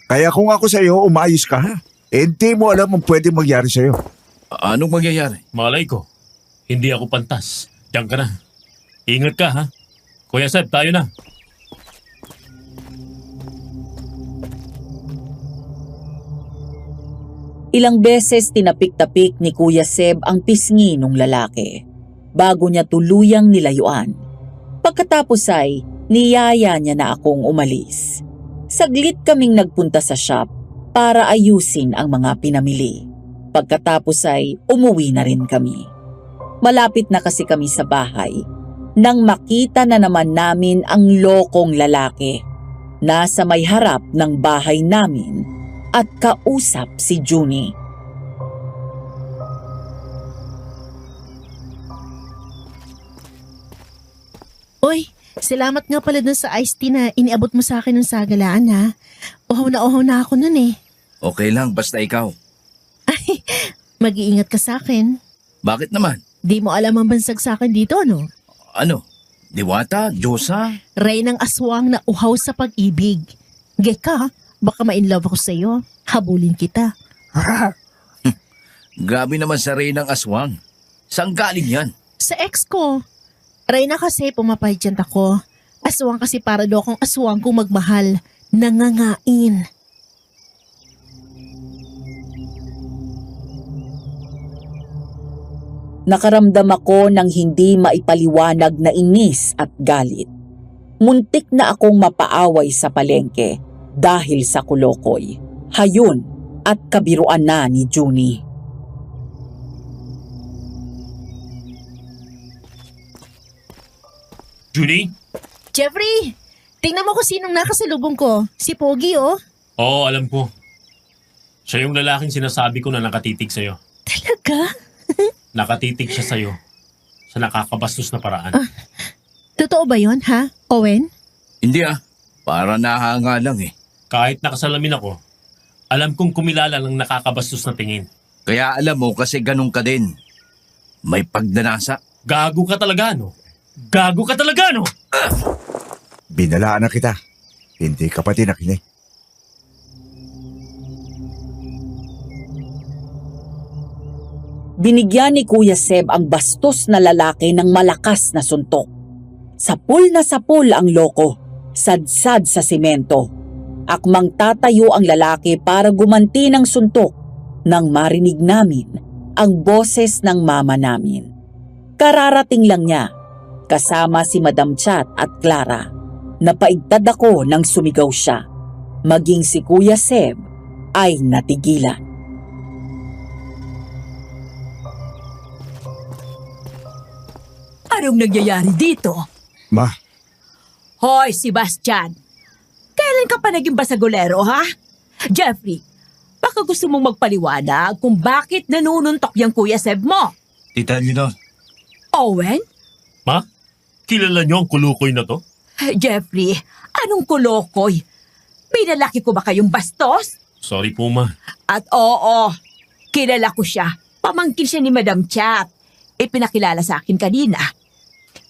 Kaya kung ako sa iyo, umayos ka ha. Hindi mo alam ang pwede mangyari sa iyo. Anong mangyayari? malay ko. Hindi ako pantas. Diyan ka na. Ingat ka ha. Kuya Seb, tayo na. Ilang beses tinapik-tapik ni Kuya Seb ang pisngi ng lalaki bago niya tuluyang nilayuan. Pagkatapos ay niyaya niya na akong umalis. Saglit kaming nagpunta sa shop para ayusin ang mga pinamili. Pagkatapos ay umuwi na rin kami. Malapit na kasi kami sa bahay nang makita na naman namin ang lokong lalaki. Nasa may harap ng bahay namin at kausap si Junie. Uy, salamat nga pala dun sa iced tea na iniabot mo sa akin ng sagalaan ha. Uhaw na ako nun eh. Okay lang, basta ikaw. Ay, mag-iingat ka sa akin. Bakit naman? Di mo alam ang bansag sa akin dito, no? Ano? Diwata? Diyosa? Rey ng aswang na uhaw sa pag-ibig. Geka, baka ma-inlove ako sa'yo. Habulin kita. Grabe naman sa Reynang Aswang. Saan galing yan? Sa ex ko. Rey na kasi pumapaydyant ako. Aswang kasi para daw akong aswang kung magmahal. Nangangain. Nakaramdam ako ng hindi maipaliwanag na inis at galit. Muntik na akong mapaaway sa palengke dahil sa Kolokoy, hayon at kabiruan na ni Junie. Junie? Jeffrey, tingnan mo kung sinong nakasalubong ko. Si Pogi, oh. Oo, alam ko. Siya yung lalaking sinasabi ko na nakatitig sa'yo. Talaga? Nakatitig siya sa'yo sa nakakabastos na paraan. Totoo ba yon, ha, Owen? Hindi para nahanga lang eh. Kahit nakasalamin ako, alam kong kumilala ng nakakabastos na tingin. Kaya alam mo kasi ganun ka din. May pagdanasa. Gago ka talaga, no? Gago ka talaga, no? Binalaan na kita. Hindi ka pati nakinig. Binigyan ni Kuya Seb ang bastos na lalaki ng malakas na suntok. Sapul na sapul ang loko, sadsad sa simento. Akmang tatayo ang lalaki para gumanti ng suntok nang marinig namin ang boses ng mama namin. Kararating lang niya, kasama si Madam Chat at Clara. Napaigtad ako nang sumigaw siya. Maging si Kuya Seb ay natigilan. Anong nangyayari dito? Ma, Hoy, Sebastian! Kailan ka pa naging basagolero, ha? Jeffrey, baka gusto mong magpaliwanag kung bakit nanununtok yung Kuya Seb mo. Tita Leonor, Owen? Ma? Kilala niyo ang kulukoy na to? Jeffrey, anong kulokoy? Pinalaki ko ba kayong bastos? Sorry po, ma. At oo, kilala ko siya. Pamangkin siya ni Madam Chat. Ipinakilala sa akin kanina.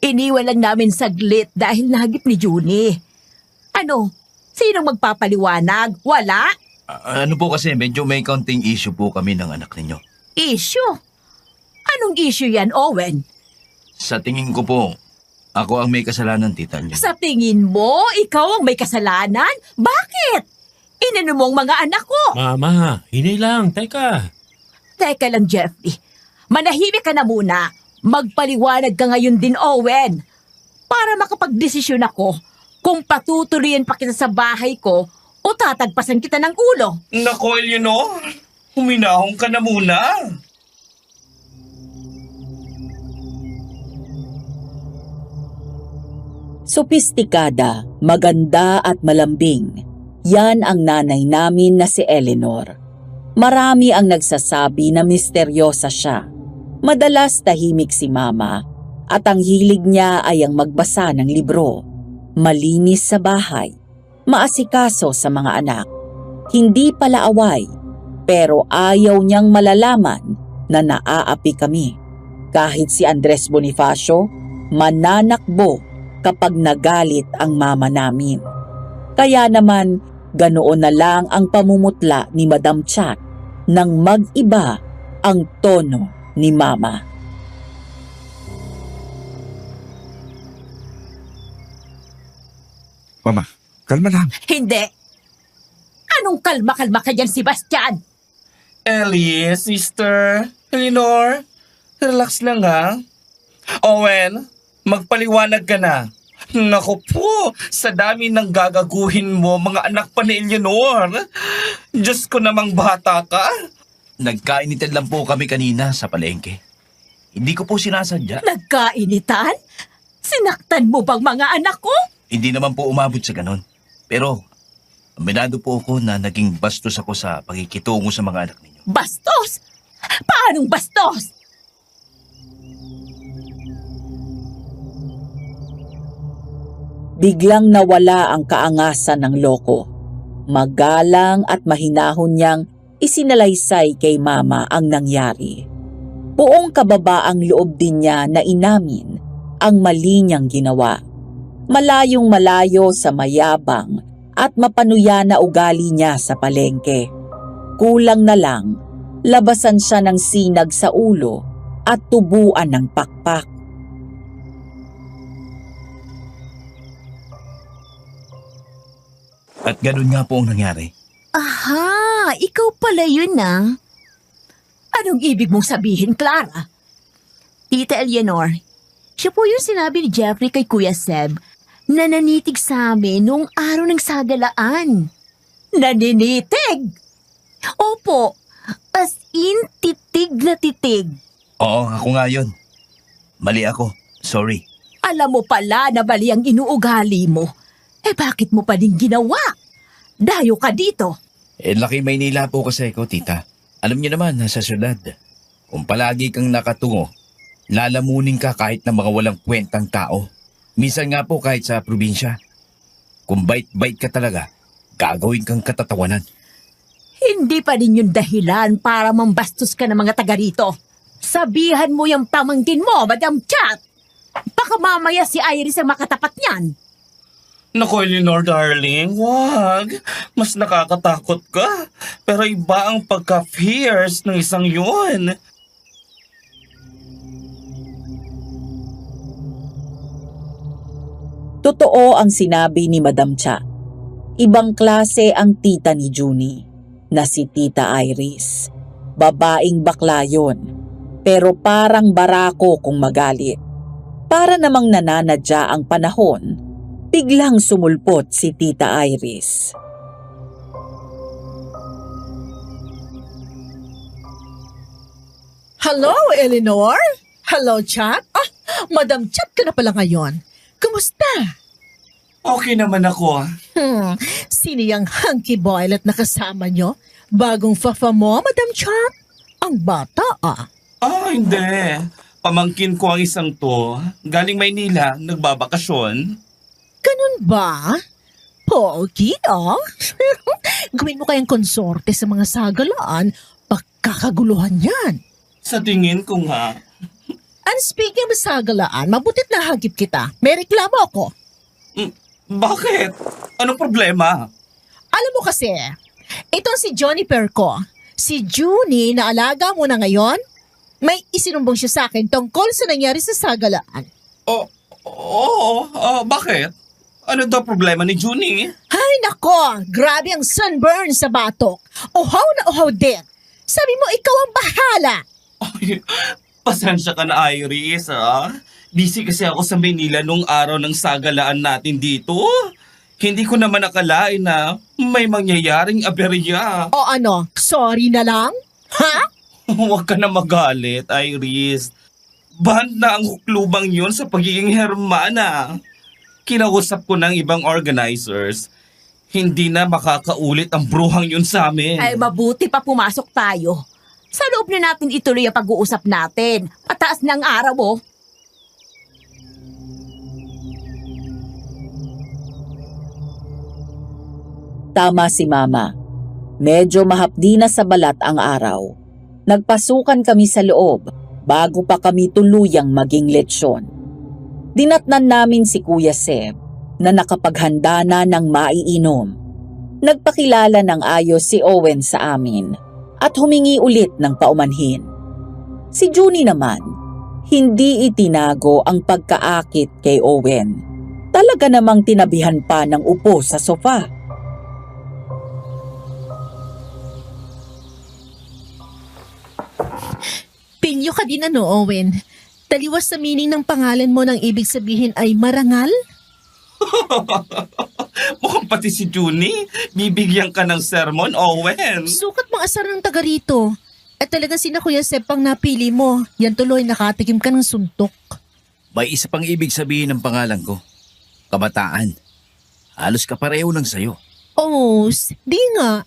Iniwan lang namin saglit dahil nahagip ni Junie. Ano? Sinong magpapaliwanag? Wala? ano po kasi medyo may counting issue po kami ng anak ninyo. Issue? Anong issue yan, Owen? Sa tingin ko po, ako ang may kasalanan, Tita Leonor. Sa tingin mo, ikaw ang may kasalanan? Bakit? Inano mo ang mga anak ko? Mama, hinay lang. Teka. Teka lang, Jeffrey. Manahimik ka na muna. Magpaliwanag ka ngayon din, Owen. Para makapagdesisyon ako kung patutuloyin pa kita sa bahay ko o tatagpasan kita ng ulo. Nako, Eleanor. Huminahon ka na muna. Sopistikada, maganda at malambing. Yan ang nanay namin na si Eleanor. Marami ang nagsasabi na misteryosa siya. Madalas tahimik si mama at ang hilig niya ay ang magbasa ng libro. Malinis sa bahay, maasikaso sa mga anak. Hindi pala away, pero ayaw niyang malalaman na naaapi kami. Kahit si Andres Bonifacio, mananakbo kapag nagalit ang mama namin. Kaya naman, ganoon na lang ang pamumutla ni Madam Chat nang mag-iba ang tono ni mama. Mama, kalma lang. Hindi. Anong kalma-kalma ka dyan, Sebastian? Ellie, sister. Eleanor, relax lang ha. Owen, magpaliwanag ka na. Naku po, sa dami ng gagaguhin mo, mga anak pa ni Eleanor. Diyos ko namang bata ka. Nagkainitan lang po kami kanina sa palengke. Hindi ko po sinasadya. Nagkainitan? Sinaktan mo bang mga anak ko? Hindi naman po umabot sa ganon. Pero, aminado po ako na naging bastos ako sa pakikitungo sa mga anak ninyo. Bastos? Paanong bastos? Biglang nawala ang kaangasan ng loko. Magalang at mahinahon niyang isinalaysay kay mama ang nangyari. Buong kababaang loob din niya na inamin ang mali niyang ginawa. Malayong malayo sa mayabang at mapanuya na ugali niya sa palengke. Kulang na lang, labasan siya ng sinag sa ulo at tubuan ng pakpak. At ganun nga po ang nangyari. Aha, ikaw pala yun ah. Anong ibig mong sabihin, Clara? Tita Eleanor, siya po yung sinabi ni Jeffrey kay Kuya Seb na nanitig sa amin noong araw ng sagalaan. Naninitig? Opo, as in titig na titig. Oo, ako nga yun. Mali ako. Sorry. Alam mo pala na mali ang inuugali mo. Eh bakit mo pa din ginawa? Dayo ka dito. Laki Maynila po kasi ko, tita. Alam niyo naman, nasa syudad. Kung palagi kang nakatungo, lalamunin ka kahit na mga walang kwentang tao. Minsan nga po kahit sa probinsya. Kung bait-bait ka talaga, gagawin kang katatawanan. Hindi pa din yung dahilan para mambastos ka ng mga taga rito. Sabihan mo yung pamangkin mo, Madam Chat. Baka mamaya si Iris ang makatapat niyan. Naku, Eleanor, darling, wag. Mas nakakatakot ka. Pero iba ang pagka-fierce ng isang yun. Totoo ang sinabi ni Madam Cha. Ibang klase ang tita ni Junie, na si Tita Iris. Babaeng bakla yun, pero parang barako kung magalit. Para namang nananadya ang panahon, biglang sumulpot si Tita Iris. Hello, Eleanor? Hello, Chat? Madam Chat ka na pala ngayon. Kumusta? Okay naman ako. Sino yung hunky boylet na kasama nyo? Bagong fafa mo, Madam Chat? Ang bata Hindi. Pamangkin ko ang isang to. Galing Maynila, nagbabakasyon. Ganun ba? Pogi, Gawin mo kayang konsorte sa mga sagalaan, pagkakaguluhan yan. Sa tingin ko nga. And speaking of sagalaan, mabutit na hagip kita. May reklamo ako. Bakit? Anong problema? Alam mo kasi, itong si Johnny Perco, si Junie na alaga mo na ngayon, may isinumbong siya sa akin tungkol sa nangyari sa sagalaan. Bakit? Ano daw problema ni Junie? Ay nako, grabe ang sunburn sa batok. Uhaw na uhaw din. Sabi mo ikaw ang bahala. Ay, pasensya ka na, Iris, Busy kasi ako sa Maynila nung araw ng sagalaan natin dito. Hindi ko naman nakalain na may mangyayaring aberya. O ano, sorry na lang? Ha? Huwag ka na magalit, Iris. Band na ang huklubang yun sa pagiging hermana. Kinausap ko ng ibang organizers. Hindi na makakaulit ang bruhang yun sa amin. Ay mabuti pa pumasok tayo. Sa loob na natin ituloy ang pag-uusap natin. Mataas na ang araw Tama si Mama. Medyo mahapdi na sa balat ang araw. Nagpasukan kami sa loob bago pa kami tuluyang maging letsyon. Dinatnan namin si Kuya Seb na nakapaghanda na ng maiinom. Nagpakilala ng ayos si Owen sa amin at humingi ulit ng paumanhin. Si Junie naman, hindi itinago ang pagkaakit kay Owen. Talaga namang tinabihan pa ng upo sa sofa. Pilyo ka din ano, Owen. Taliwas sa meaning ng pangalan mo nang ibig sabihin ay marangal? Mukhang pati si Junie, bibigyan ka ng sermon, Owen. Sukat mga asar ng taga rito. At talaga sina Kuya Seb pang napili mo. Yan tuloy nakatikim ka ng suntok. May isa pang ibig sabihin ng pangalan ko. Kabataan. Halos kapareho lang sa'yo. Oh, di nga.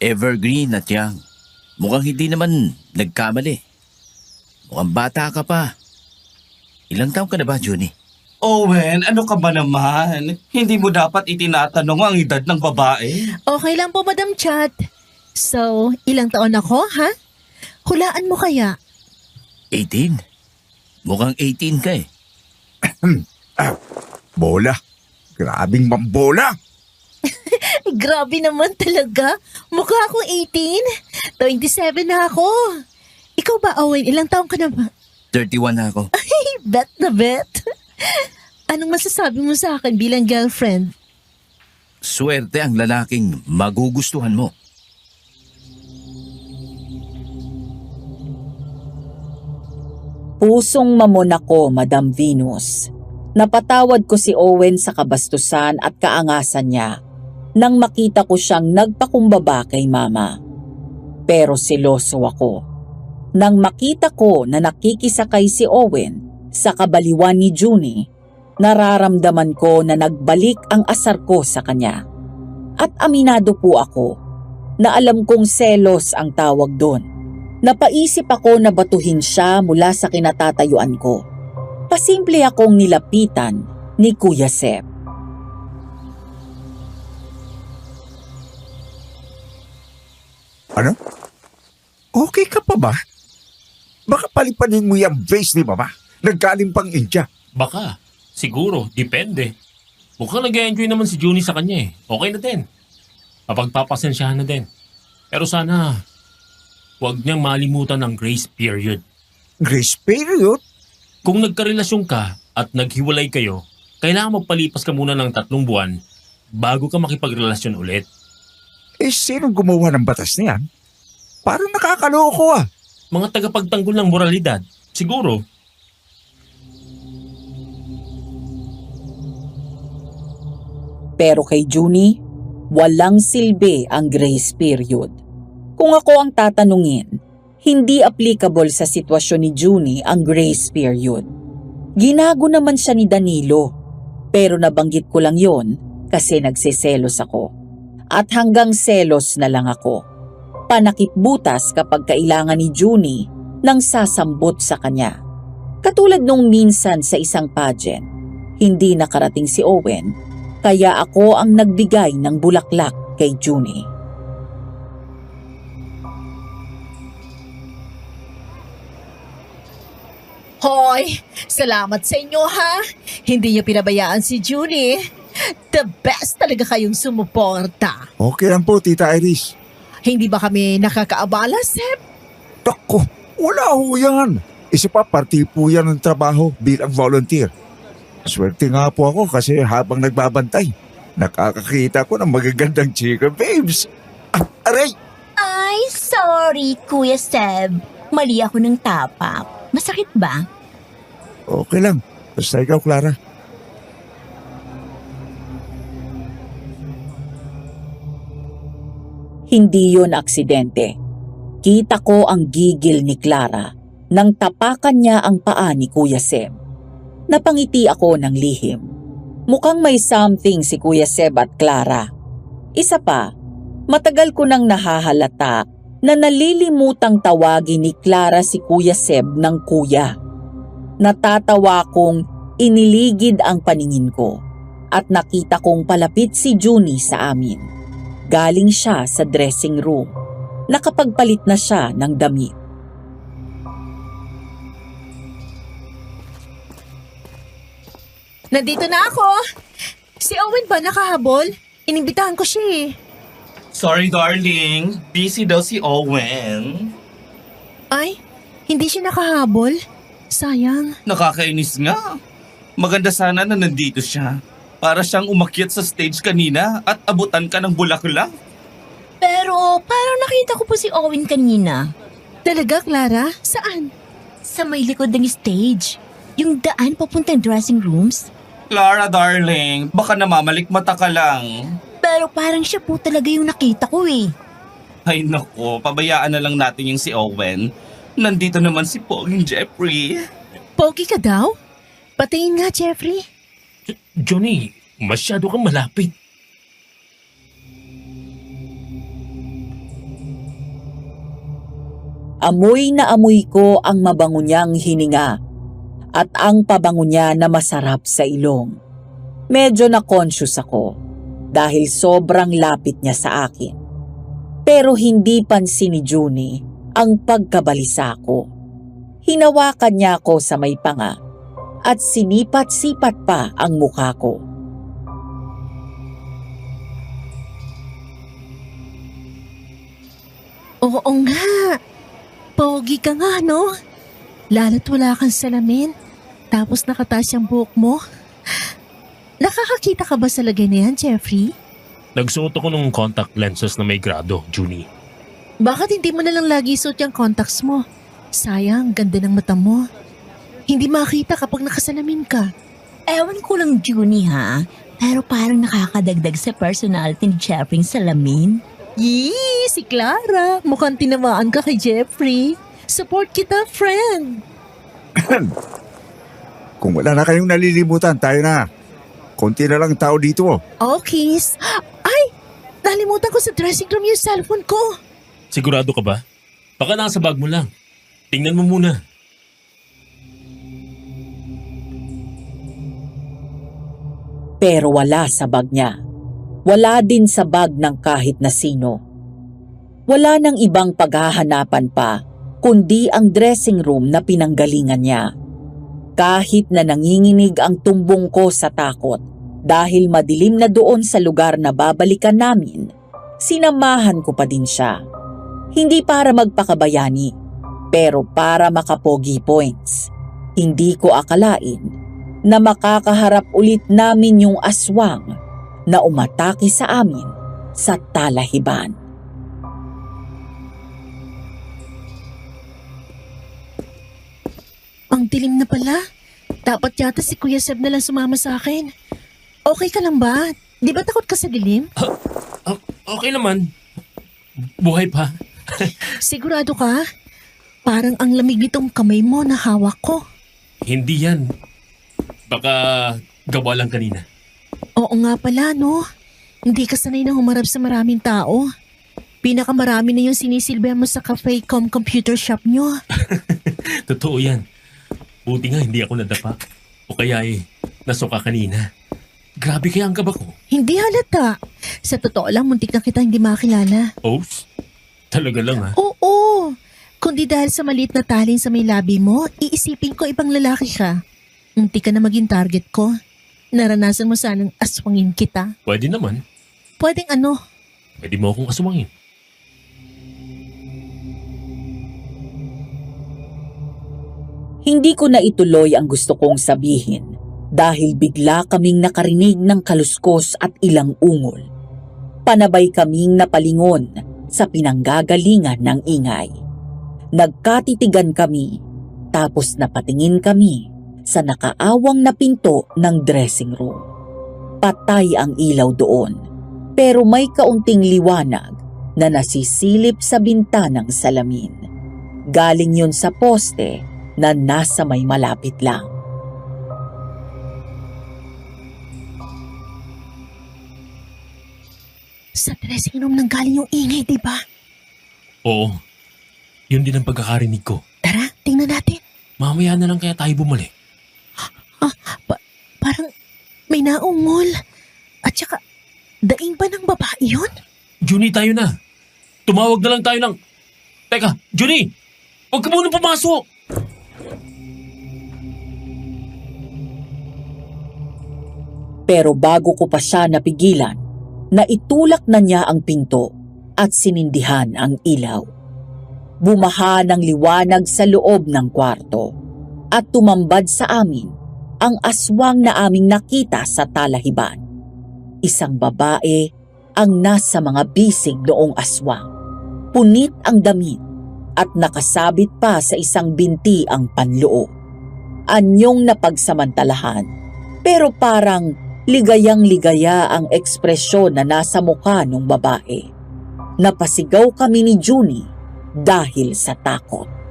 Evergreen at young. Mukhang hindi naman nagkamali. Mukhang bata ka pa. Ilang taon ka na ba, Junie? Owen, ano ka ba naman? Hindi mo dapat itinatanong ang edad ng babae. Okay lang po, Madam Chat. So, ilang taon ako, ha? Hulaan mo kaya? 18? Mukhang 18 ka eh. Bola. Grabing mambola. Grabe naman talaga. Mukha akong 18. 27 na ako. Ikaw ba, Owen? Ilang taon ka na ba? 31 na ako. Bet na bet. Anong masasabi mo sa akin bilang girlfriend? Swerte ang lalaking magugustuhan mo. Pusong mamon ako, Madam Venus. Napatawad ko si Owen sa kabastusan at kaangasan niya nang makita ko siyang nagpakumbaba kay Mama. Pero seloso ako. Nang makita ko na nakikisakay si Owen sa kabaliwan ni Junie, nararamdaman ko na nagbalik ang asar ko sa kanya. At aminado po ako na alam kong selos ang tawag doon. Napaisip ako na batuhin siya mula sa kinatatayuan ko. Pasimple akong nilapitan ni Kuya Seb. Ano? Okay ka pa ba? Baka palipanin mo yung vase ni Mama. Nagkaling pang India. Baka. Siguro. Depende. Mukhang nag-enjoy naman si Junie sa kanya eh. Okay na din. Mapagpapasensyahan na din. Pero sana, huwag niyang malimutan ang grace period. Grace period? Kung nagkarelasyon ka at naghiwalay kayo, kailangan magpalipas ka muna ng 3 buwan bago ka makipagrelasyon ulit. Eh, sinong gumawa ng batas niyan? Parang nakakaloko ah. Mga tagapagtanggol ng moralidad, siguro. Pero kay Junie, walang silbi ang grace period. Kung ako ang tatanungin, hindi applicable sa sitwasyon ni Junie ang grace period. Ginago naman siya ni Danilo, pero nabanggit ko lang yon kasi nagsiselos ako. At hanggang selos na lang ako. Panakip butas kapag kailangan ni Junie ng sasambot sa kanya. Katulad nung minsan sa isang pageant, hindi nakarating si Owen, kaya ako ang nagbigay ng bulaklak kay Junie. Hoy, salamat sa inyo ha. Hindi niyo pinabayaan si Junie. The best talaga kayong sumuporta. Okay lang po, Tita Iris. Hindi ba kami nakakaabala, Seb? Tako, wala ho yan. Isa pa, party po yan ng trabaho bilang volunteer. Swerte nga po ako kasi habang nagbabantay, nakakakita ko ng magagandang chika babes. Ah, aray! Ay, sorry, Kuya Seb. Mali ako ng tapak. Masakit ba? Okay lang. Basta ikaw, Clara. Hindi yon aksidente. Kita ko ang gigil ni Clara nang tapakan niya ang paa ni Kuya Seb. Napangiti ako ng lihim. Mukhang may something si Kuya Seb at Clara. Isa pa, matagal ko nang nahahalata na nalilimutang tawagin ni Clara si Kuya Seb ng kuya. Natatawa kong iniligid ang paningin ko at nakita kong palapit si Junie sa amin. Galing siya sa dressing room. Nakapagpalit na siya ng damit. Nandito na ako. Si Owen ba nakahabol? Inimbitahan ko siya eh. Sorry darling, busy daw si Owen. Ay, hindi siya nakahabol. Sayang. Nakakainis nga. Maganda sana na nandito siya. Para siyang umakyat sa stage kanina at abutan ka ng bulaklak. Pero parang nakita ko po si Owen kanina. Talaga, Clara? Saan? Sa may likod ng stage. Yung daan papuntang dressing rooms. Clara darling, baka namamalikmata ka lang. Pero parang siya po talaga yung nakita ko eh. Ay nako, pabayaan na lang natin yung si Owen. Nandito naman si Poging Jeffrey. Pogi ka daw? Patingin nga, Jeffrey. Johnny, masyado kang malapit. Amoy na amoy ko ang mabango niyang hininga at ang pabango niya na masarap sa ilong. Medyo na-conscious ako dahil sobrang lapit niya sa akin. Pero hindi pansin ni Junie ang pagkabalisa ko. Hinawakan niya ako sa may panga at sinipat-sipat pa ang mukha ko. Oo nga. Pogi ka nga, no? Lalo't wala kang salamin. Tapos nakataas yung buhok mo. Nakakakita ka ba sa lagay na yan, Jeffrey? Nagsuot ako ng contact lenses na may grado, Junie. Bakit hindi mo nalang lagi suot yung contacts mo? Sayang, ganda ng mata mo. hindi makita kapag nakasalamin ka. Ewan ko lang, Junie, ha? Pero parang nakakadagdag sa personality ni Jeffrey salamin. Yee, si Clara. Mukhang tinamaan ka kay Jeffrey. Support kita, friend. Kung wala na kayong nalilimutan, tayo na. Konti na lang tao dito. Oh, Kiss. Ay, nalimutan ko sa dressing room yung cellphone ko. Sigurado ka ba? Baka nasa bag mo lang. Tingnan mo muna. Pero wala sa bag niya. Wala din sa bag ng kahit na sino. Wala nang ibang paghahanapan pa kundi ang dressing room na pinanggalingan niya. Kahit na nanginginig ang tumbong ko sa takot dahil madilim na doon sa lugar na babalikan namin, sinamahan ko pa din siya. Hindi para magpakabayani, pero para makapogi points. Hindi ko akalain na makakaharap ulit namin yung aswang na umatake sa amin sa Talahiban. Ang dilim na pala. Dapat yata si Kuya Seb na lang sumama sa akin. Okay ka lang ba? Di ba takot ka sa dilim? Okay naman. Buhay pa. Sigurado ka? Parang ang lamig nitong kamay mo na hawak ko. Hindi yan. Baka gawa lang kanina. Oo nga pala, no? Hindi ka sanay na humarap sa maraming tao. Pinakamarami na yung sinisilbihan mo sa cafe computer shop nyo. Totoo yan. Buti nga hindi ako nadapa. O kaya nasuka kanina. Grabe kaya ang kaba ko. Hindi halata. Sa totoo lang, muntik na kita hindi makilala. Oops. Talaga lang ha. Oo. Kundi dahil sa maliit na talin sa may labi mo, iisipin ko ibang lalaki ka. Muntik ka na maging target ko. Naranasan mo sanang aswangin kita. Pwede naman. Pwedeng ano? Pwede mo akong asumangin. Hindi ko na ituloy ang gusto kong sabihin dahil bigla kaming nakarinig ng kaluskos at ilang ungol. Panabay kaming napalingon sa pinanggagalingan ng ingay. Nagkatitigan kami tapos napatingin kami sa nakaawang na pinto ng dressing room. Patay ang ilaw doon pero may kaunting liwanag na nasisilip sa bintanang salamin. Galing yun sa poste na nasa may malapit lang. Sa dressing room nang galing yung ingay, di ba? Oo. Yun din ang pagkakarinig ko. Tara, tingnan natin. Mamaya na lang kaya tayo bumalik. Parang may naungol. At saka, daing ba ng babae yun? Junie, tayo na. Tumawag na lang tayo ng... Teka, Junie! Huwag ka muna pumasok! Pero bago ko pa siya napigilan, naitulak na niya ang pinto at sinindihan ang ilaw. Bumaha ng liwanag sa loob ng kwarto at tumambad sa amin ang aswang na aming nakita sa Talahiban. Isang babae ang nasa mga bisig noong aswang. Punit ang damit at nakasabit pa sa isang binti ang panloob. Anyong napagsamantalahan pero parang ligayang-ligaya ang ekspresyon na nasa mukha ng babae. Napasigaw kami ni Junie dahil sa takot.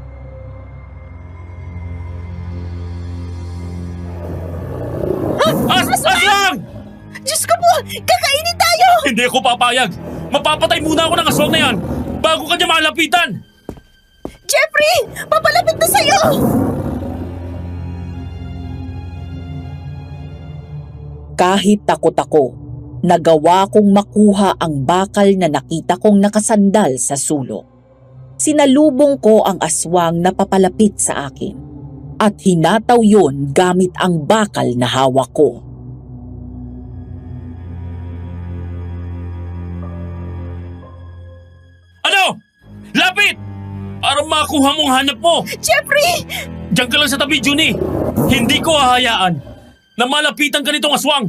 Aswang! Diyos ko po! Kakainin tayo! Hindi ako papayag! Mapapatay muna ako ng aswang na yan bago ka niya malapitan! Jeffrey! Papalapit na sa'yo! Kahit takot ako, nagawa kong makuha ang bakal na nakita kong nakasandal sa sulok. Sinalubong ko ang aswang na papalapit sa akin at hinataw yon gamit ang bakal na hawak ko. Ano? Lapit! Para makuha mong hanap mo! Jeffrey! Diyan ka lang sa tabi, Junie! Hindi ko hahayaan na malapitan ka nitong aswang!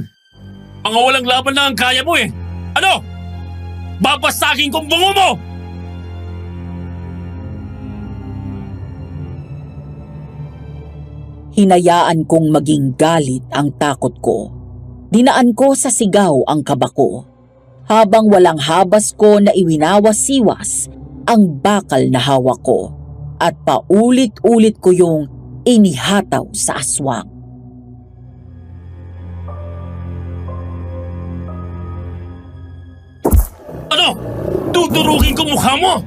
Mga walang laban na ang kaya mo eh! Ano? Babasagin kong bungo mo! Hinayaan kong maging galit ang takot ko. Dinaan ko sa sigaw ang kaba ko. Habang walang habas ko na iwinawas-siwas ang bakal na hawak ko at paulit-ulit ko yung inihataw sa aswang. Ano? Dudurugin ko mukha mo?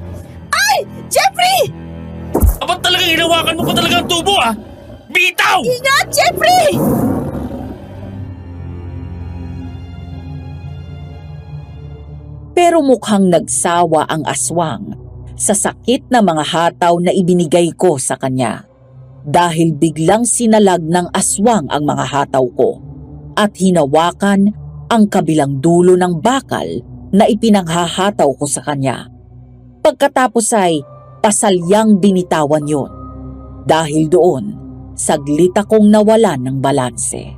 Jeffrey! Abat talagang hinawakan mo pa talaga ang tubo ah? Bitaw! Ingat, Jeffrey! Pero mukhang nagsawa ang aswang sa sakit na mga hataw na ibinigay ko sa kanya. Dahil biglang sinalag ng aswang ang mga hataw ko at hinawakan ang kabilang dulo ng bakal na ipinanghahataw ko sa kanya. Pagkatapos ay pasalyang binitawan yon. Dahil doon, saglit akong nawalan ng balanse.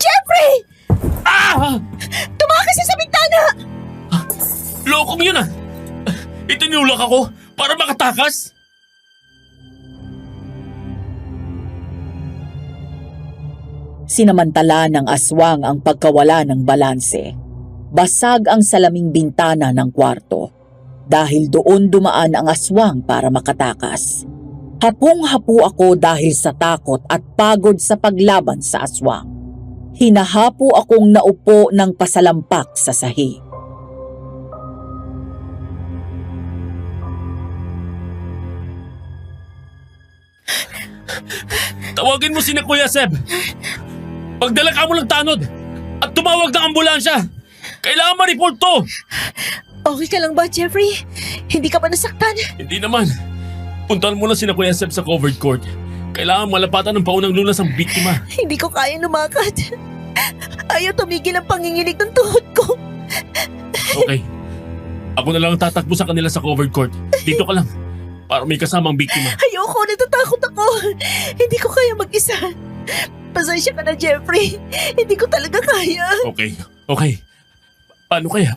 Jeffrey! Ah! Tumakas siya sa bintana! Lokong yun ah! Itinulak ako para makatakas! Sinamantala ng aswang ang pagkawala ng balanse. Basag ang salaming bintana ng kwarto. Dahil doon dumaan ang aswang para makatakas. Hapong-hapo ako dahil sa takot at pagod sa paglaban sa aswang. Hinahapo akong naupo ng pasalampak sa sahig. Tawagin mo si na Kuya Seb! Pagdala ka mo ng tanod at tumawag ng ambulansya! Kailangan ma-report to! Okay ka lang ba, Jeffrey? Hindi ka ba nasaktan? Hindi naman. Puntahan mo na si na Kuya Seb sa covered court. Kailangan malapatan ng paunang lunas ang biktima. Hindi ko kaya lumakad. Ayaw tumigil ang panginginig ng tuhod ko. Okay. Ako na lang ang tatakbo sa kanila sa covered court. Dito ka lang. Para may kasamang biktima. Ayoko, natatakot ako. Hindi ko kaya mag-isa. Pasensya ka na, Jeffrey. Hindi ko talaga kaya. Okay. Okay. Paano kaya?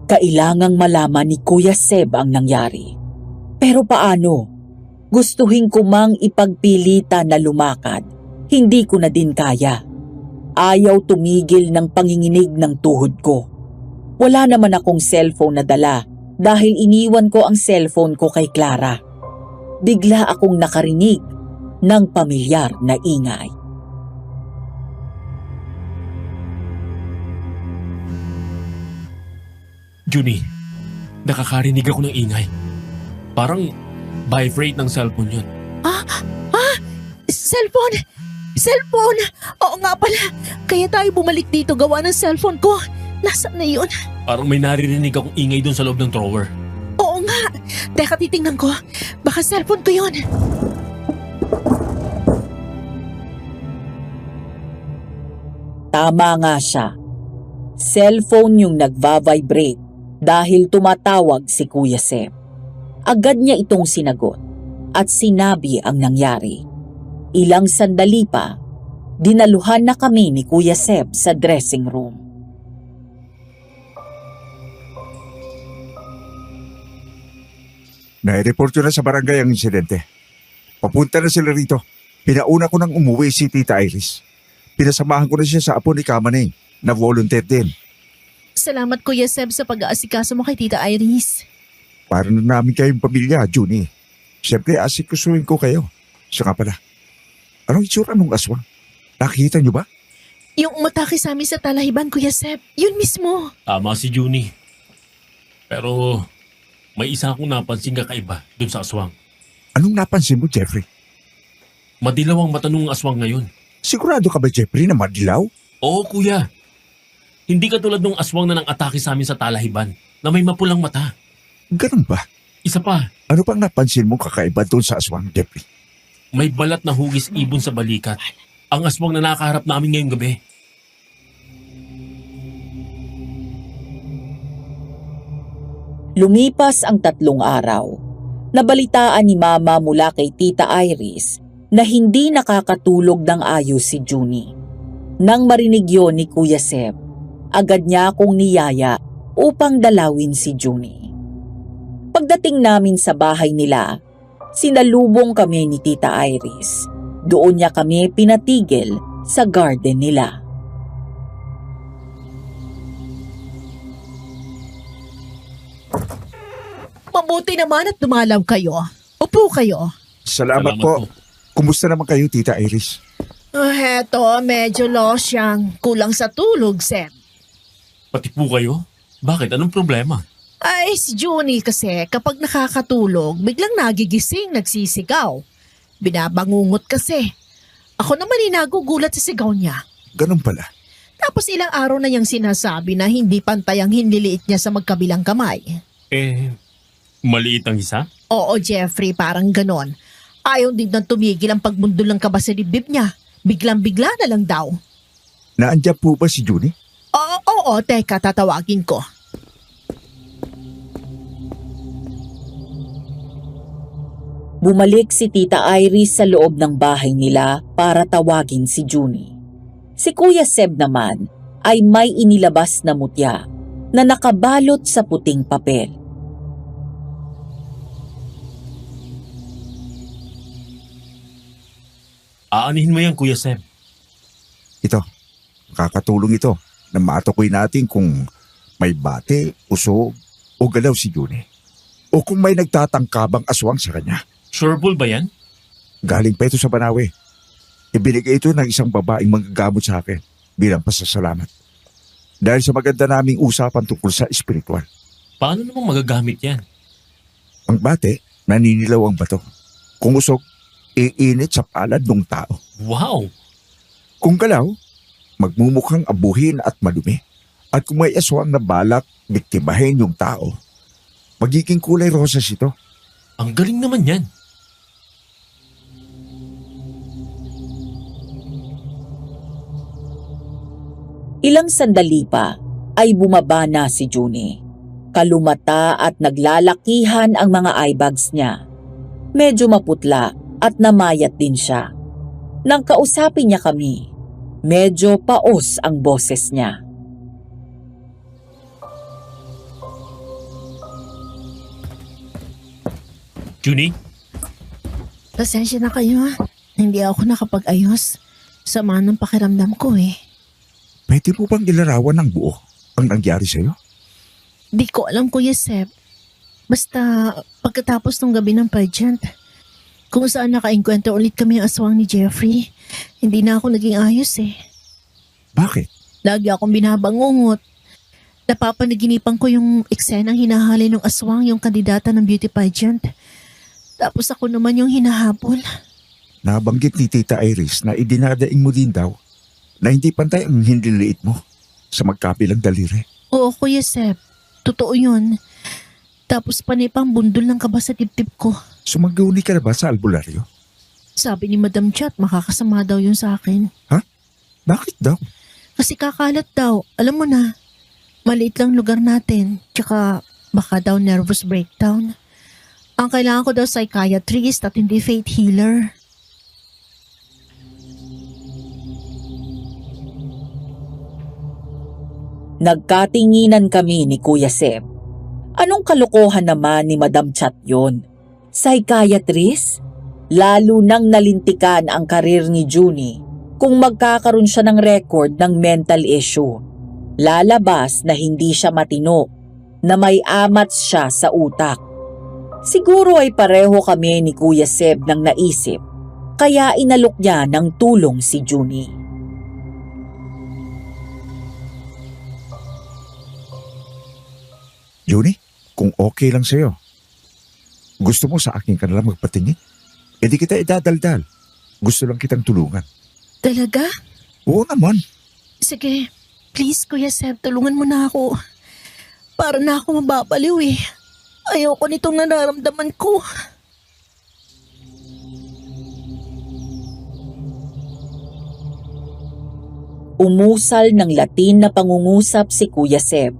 Kailangang malaman ni Kuya Seb ang nangyari. Pero paano? Gustuhin ko mang ipagpilitan na lumakad. Hindi ko na din kaya. Ayaw tumigil ng panginginig ng tuhod ko. Wala naman akong cellphone na dala dahil iniwan ko ang cellphone ko kay Clara. Bigla akong nakarinig ng pamilyar na ingay. Junie, nakakarinig ako ng ingay. Parang vibrate ng cellphone yun. Cellphone! Cellphone! Oo nga pala. Kaya tayo bumalik dito gawa ng cellphone ko. Nasaan na yun? Parang may naririnig akong ingay doon sa loob ng drawer. Oo nga. Teka, titingnan ko. Baka cellphone ko yun. Tama nga siya. Cellphone yung nagva-vibrate dahil tumatawag si Kuya Seb. Agad niya itong sinagot at sinabi ang nangyari. Ilang sandali pa, dinaluhan na kami ni Kuya Seb sa dressing room. Nai-report ko na sa barangay ang insidente. Papunta na sila rito. Pinauna ko nang umuwi si Tita Iris. Pinasamahan ko na siya sa apo ni Kamaning na volunteer din. Salamat, Kuya Seb, sa pag-aasikaso mo kay Tita Iris. Para na namin kayong pamilya, Junie. Siyempre, asikusuhin ko kayo. Siya nga pala. Anong itsura nung aswang? Nakita niyo ba? Yung umatake sa amin sa talahiban, Kuya Seb. Yun mismo. Tama si Junie. Pero may isa akong napansin kakaiba doon sa aswang. Anong napansin mo, Jeffrey? Madilaw ang mata nung aswang ngayon. Sigurado ka ba, Jeffrey, na madilaw? Oo, kuya. Hindi katulad nung aswang na nang atake sa amin sa talahiban na may mapulang mata. Ganun ba? Isa pa, Ano pang napansin mo kakaiba doon sa aswang, Jeffrey? may balat na hugis ibon sa balikat. Ang aswang na nakaharap namin ngayong gabi. Lumipas ang 3 araw. Nabalitaan ni Mama mula kay Tita Iris na hindi nakakatulog ng ayos si Junie. Nang marinig yon ni Kuya Seb, agad niya akong niyaya upang dalawin si Junie. Pagdating namin sa bahay nila, sinalubong kami ni Tita Iris. Doon niya kami pinatigil sa garden nila. Mabuti naman at dumalaw kayo. Upo kayo. Salamat po. Kumusta naman kayo, Tita Iris? Heto, medyo losyang. Kulang sa tulog, Seb. Pati po kayo? Bakit? Anong problema? Ay, si Junie kasi kapag nakakatulog, biglang nagigising, nagsisigaw. Binabangungot kasi. Ako naman nagugulat sa sigaw niya. Ganun pala. Tapos ilang araw na niyang sinasabi na hindi pantay ang hinliliit niya sa magkabilang kamay. Maliit ang isa? Oo, Jeffrey, parang ganon. Ayaw din nang tumigil ang pagbundol ng kaba sa dibdib niya. Biglang-bigla na lang daw. Naandyan po ba si Junie? Oo, teka, tatawagin ko. Bumalik si Tita Iris sa loob ng bahay nila para tawagin si Junie. Si Kuya Seb naman ay may inilabas na mutya na nakabalot sa puting papel. Aanihin mo yan, Kuya Seb. Ito, makakatulong ito na matukoy natin kung may bate, usog o galaw si Junie. O kung may nagtatangkabang aswang sa kanya. Sureball ba yan? Galing pa ito sa Banawe. Ibinigay ito ng isang babaeng manggagamot sa akin bilang pasasalamat. Dahil sa maganda naming usapan tungkol sa espiritual. Paano namang magagamit yan? Ang bate, naninilaw ang bato. Kung usog, iinit sa palad ng tao. Wow! Kung galaw, magmumukhang abuhin at madumi. At kung may aswang na balak biktimahin yung tao, magiging kulay rosas ito. Ang galing naman yan. Ilang sandali pa ay bumaba na si Junie. Kalumata at naglalakihan ang mga eyebags niya. Medyo maputla at namayat din siya. Nang kausapin niya kami, medyo paos ang boses niya. Junie? Pasensya na kayo. Hindi ako nakapag-ayos. Sama ng pakiramdam ko eh. Pwede po bang ilarawan ng buo ang nangyari sa'yo? Di ko alam, Kuya Seb. Basta pagkatapos ng gabi ng pageant, kung saan naka-enkwentro ulit kami ang aswang ni Jeffrey, hindi na ako naging ayos eh. Bakit? Lagi akong binabangungot. Napapanaginipan ko yung eksenang hinahali ng aswang yung kandidata ng beauty pageant. Tapos ako naman yung hinahabol. Nabanggit ni Tita Iris na idinadaing mo din daw na hindi pantay ang hinliliit mo sa magkabilang daliri. Oo, Kuya Seb. Totoo yun. Tapos panay pang bundol ng kaba sa dibdib ko. Sumaguni ka na ba sa albularyo? Sabi ni Madam Chat, makakasama daw yun sa akin. Bakit daw? Kasi kakalat daw. Alam mo na, maliit lang lugar natin. Tsaka baka daw nervous breakdown. Ang kailangan ko daw psychiatrist at hindi faith healer. Nagkatinginan kami ni Kuya Seb. Anong kalokohan naman ni Madam Chat yun? Psychiatrist? Lalo nang nalintikan ang karir ni Junie kung magkakaroon siya ng record ng mental issue. Lalabas na hindi siya matino, na may amats siya sa utak. Siguro ay pareho kami ni Kuya Seb ng naisip, kaya inalok niya ng tulong si Junie. Junie, kung okay lang sa'yo, gusto mo sa akin ka na lang magpatingin? E di kita idadaldal. Gusto lang kitang tulungan. Talaga? Oo naman. Sige, please Kuya Seb, tulungan mo na ako. Para na ako mababaliw eh. Ayoko nitong nararamdaman ko. Umusal ng Latin na pangungusap si Kuya Seb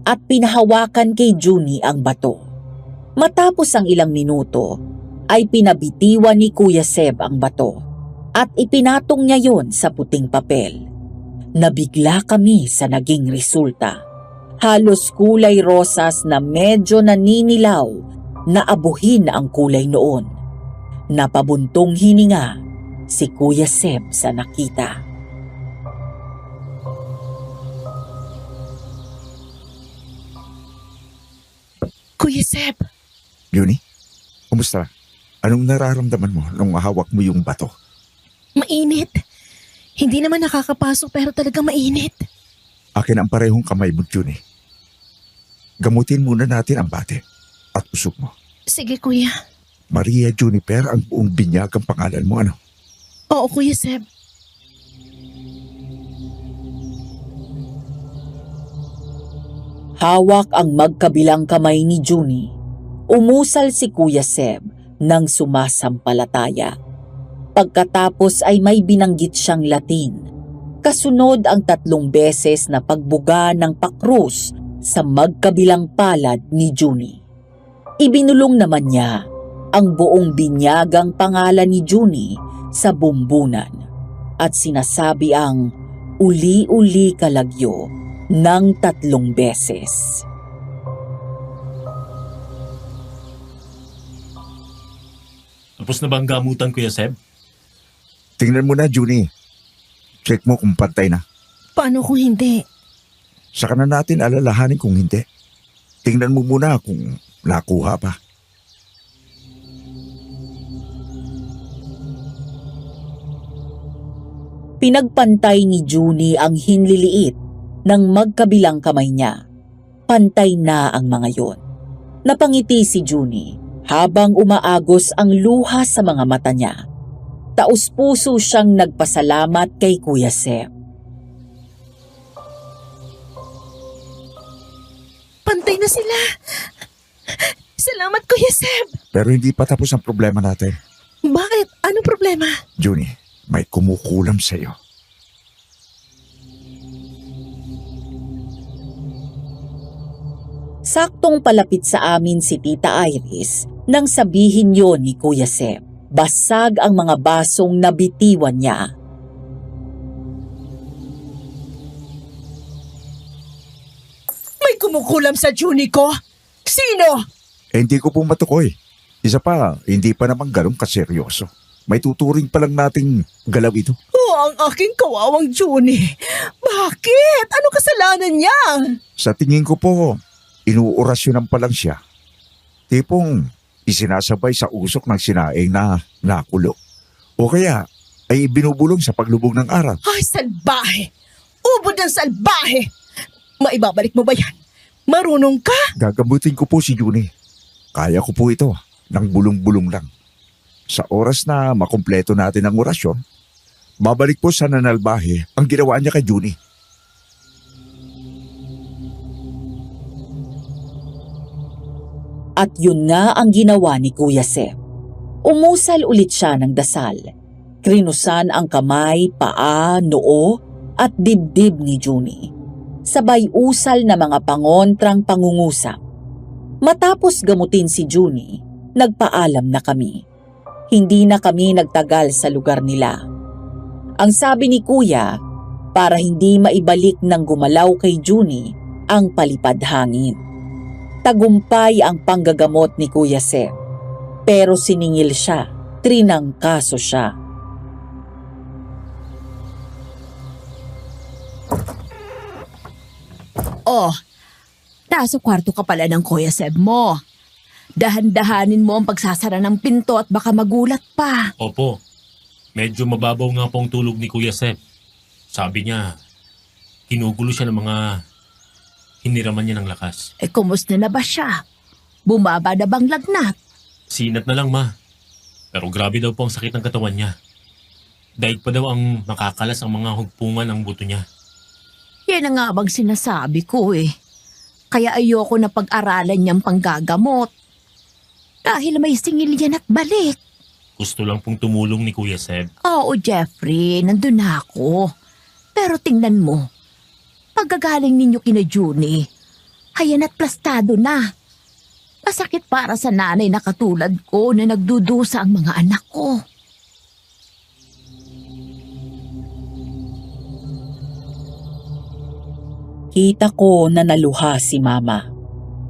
at pinahawakan kay Junie ang bato. Matapos ang ilang minuto, ay pinabitiwan ni Kuya Seb ang bato at ipinatong niya yon sa puting papel. Nabigla kami sa naging resulta. Halos kulay rosas na medyo naninilaw na abuhin ang kulay noon. Napabuntong hininga si Kuya Seb sa nakita. Kuya Seb, Junie, kumusta? Anong nararamdaman mo nung hawak mo yung bato? mainit. Hindi naman nakakapasok pero talagang mainit. Akin ang parehong kamay mo, Junie. Gamutin muna natin ang bate at usok mo. Sige, Kuya. Maria Juniper ang buong binyag ang pangalan mo, ano? Oo, Kuya Seb. Hawak ang magkabilang kamay ni Junie. Umusal si Kuya Seb ng sumasampalataya. Pagkatapos ay may binanggit siyang Latin. Kasunod ang 3 beses na pagbuga ng pakrus sa magkabilang palad ni Junie. Ibinulong naman niya ang buong binyagang pangalan ni Junie sa bumbunan at sinasabi ang uli-uli kalagyo ng 3 beses. Tapos na ba ang gamutan, Kuya Seb? Tingnan mo na, Junie. Check mo kung pantay na. Paano kung hindi? Saka na natin alalahanin kung hindi. Tingnan mo muna kung nakuha pa. Pinagpantay ni Junie ang hinliliit ng magkabilang kamay niya. Pantay na ang mga yon. Napangiti si Junie habang umaagos ang luha sa mga mata niya. Taus-puso siyang nagpasalamat kay Kuya Seb. Pantay na sila. Salamat, Kuya Seb. Pero hindi pa tapos ang problema natin. Bakit? Anong problema? Junie, may kumukulam sa'yo. Saktong palapit sa amin si Tita Iris nang sabihin yon ni Kuya Seb. Basag ang mga basong nabitiwan niya. May kumukulam sa Junie ko? Sino? Hindi ko po matukoy. Isa pa, hindi pa naman ganun kaseryoso. May tuturing pa lang nating galaw ito. Oh, ang aking kawawang Junie. Bakit? Anong kasalanan niya? Sa tingin ko po, inuorasyonan pa lang siya. Tipong isinasabay sa usok ng sinaing na nakulo. O kaya ay binubulong sa paglubog ng araw. Ay, salbahe! Ubod ng salbahe! Maibabalik mo ba yan? Marunong ka? Gagamutin ko po si Junie. Kaya ko po ito ng bulong-bulong lang. Sa oras na makumpleto natin ang orasyon, babalik po sa nanalbahe ang ginawa niya kay Junie. At yun nga ang ginawa ni Kuya Seb. Umusal ulit siya ng dasal. Krinusan ang kamay, paa, noo at dibdib ni Junie. Sabay usal na mga pangontrang pangungusap. Matapos gamutin si Junie, nagpaalam na kami. Hindi na kami nagtagal sa lugar nila. Ang sabi ni Kuya, para hindi maibalik ng gumalaw kay Junie ang palipad hangin. Tagumpay ang panggagamot ni Kuya Seb. Pero siningil siya, trinangkaso siya. Oh, nasa kwarto ka pala ng Kuya Seb mo. Dahan-dahanin mo ang pagsasara ng pinto at baka magulat pa. Opo. Medyo mababaw nga po ang tulog ni Kuya Seb. Sabi niya, ginugulo siya ng mga hiniraman niya ng lakas. Kumusta na ba siya? Bumaba na bang lagnat? Sinat na lang, ma. Pero grabe daw po ang sakit ng katawan niya. Daig pa daw ang makakalas ang mga hugpungan ng buto niya. Yan ang nga bang sinasabi ko eh. Kaya ayoko na pag-aralan niyang panggagamot. Dahil may singil yan at balik. Gusto lang pong tumulong ni Kuya Seb. Oo, Jeffrey, nandun na ako. Pero tingnan mo, pagkagaling ninyo kina Junie, hayan at plastado na. Masakit para sa nanay na katulad ko na nagdudusa ang mga anak ko. Kita ko na naluha si Mama.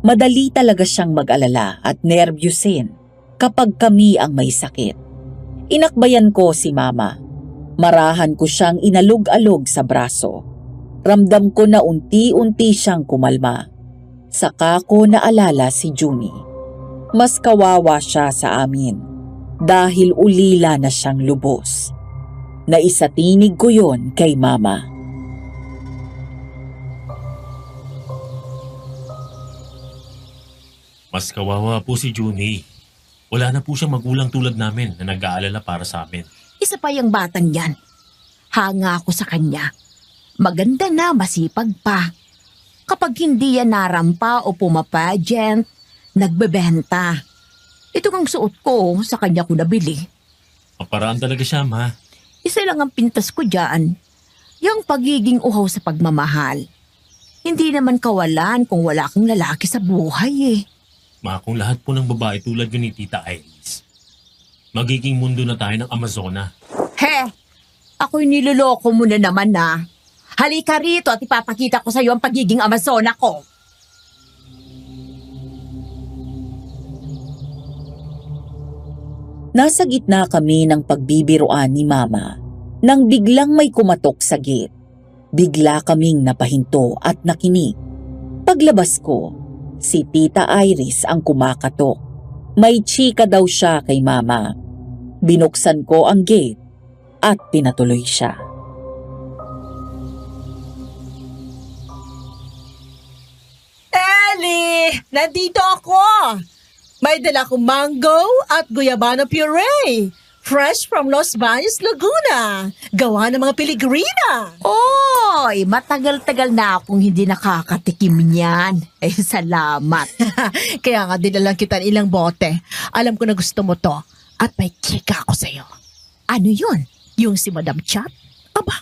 Madali talaga siyang mag-alala at nervyusin kapag kami ang may sakit. Inakbayan ko si Mama. Marahan ko siyang inalog-alog sa braso. Ramdam ko na unti-unti siyang kumalma. Saka ko naalala si Junie. Mas kawawa siya sa amin dahil ulila na siyang lubos. Naisatinig ko yon kay Mama. Mas kawawa po si Junie. Wala na po siyang magulang tulad namin na nag-aalala para sa amin. Isa pa yung batang yan. Hanga ako sa kanya. Maganda na, masipag pa. Kapag hindi yan narampa o pumapagent, nagbebenta. Ito ang suot ko, sa kanya ko nabili. Maparaan talaga siya, Ma. Isa lang ang pintas ko dyan. Yung pagiging uhaw sa pagmamahal. Hindi naman kawalan kung wala kang lalaki sa buhay eh. Ma, kung lahat po ng babae tulad yun ni Tita Iris, magiging mundo na tayo ng Amazona. He! Ako'y niloloko mo na naman na. Halika rito at ipapakita ko sa iyo ang pagiging Amazona ko. Nasa gitna kami ng pagbibiruan ni Mama nang biglang may kumatok sa gate. Bigla kaming napahinto at nakinig. Paglabas ko, si Tita Iris ang kumakatok. May chika daw siya kay Mama. Binuksan ko ang gate at pinatuloy siya. Ellie! Nandito ako! May dala kong mango at guyabano puree. Fresh from Los Baños, Laguna. Gawa ng mga Piligrina. Oy, matagal-tagal na akong hindi nakakatikim niyan. Eh, salamat. Kaya nga dinalang kita ng ilang bote. Alam ko na gusto mo to. At may chika ako sa'yo. Ano yun? Yung si Madam Chat. Aba,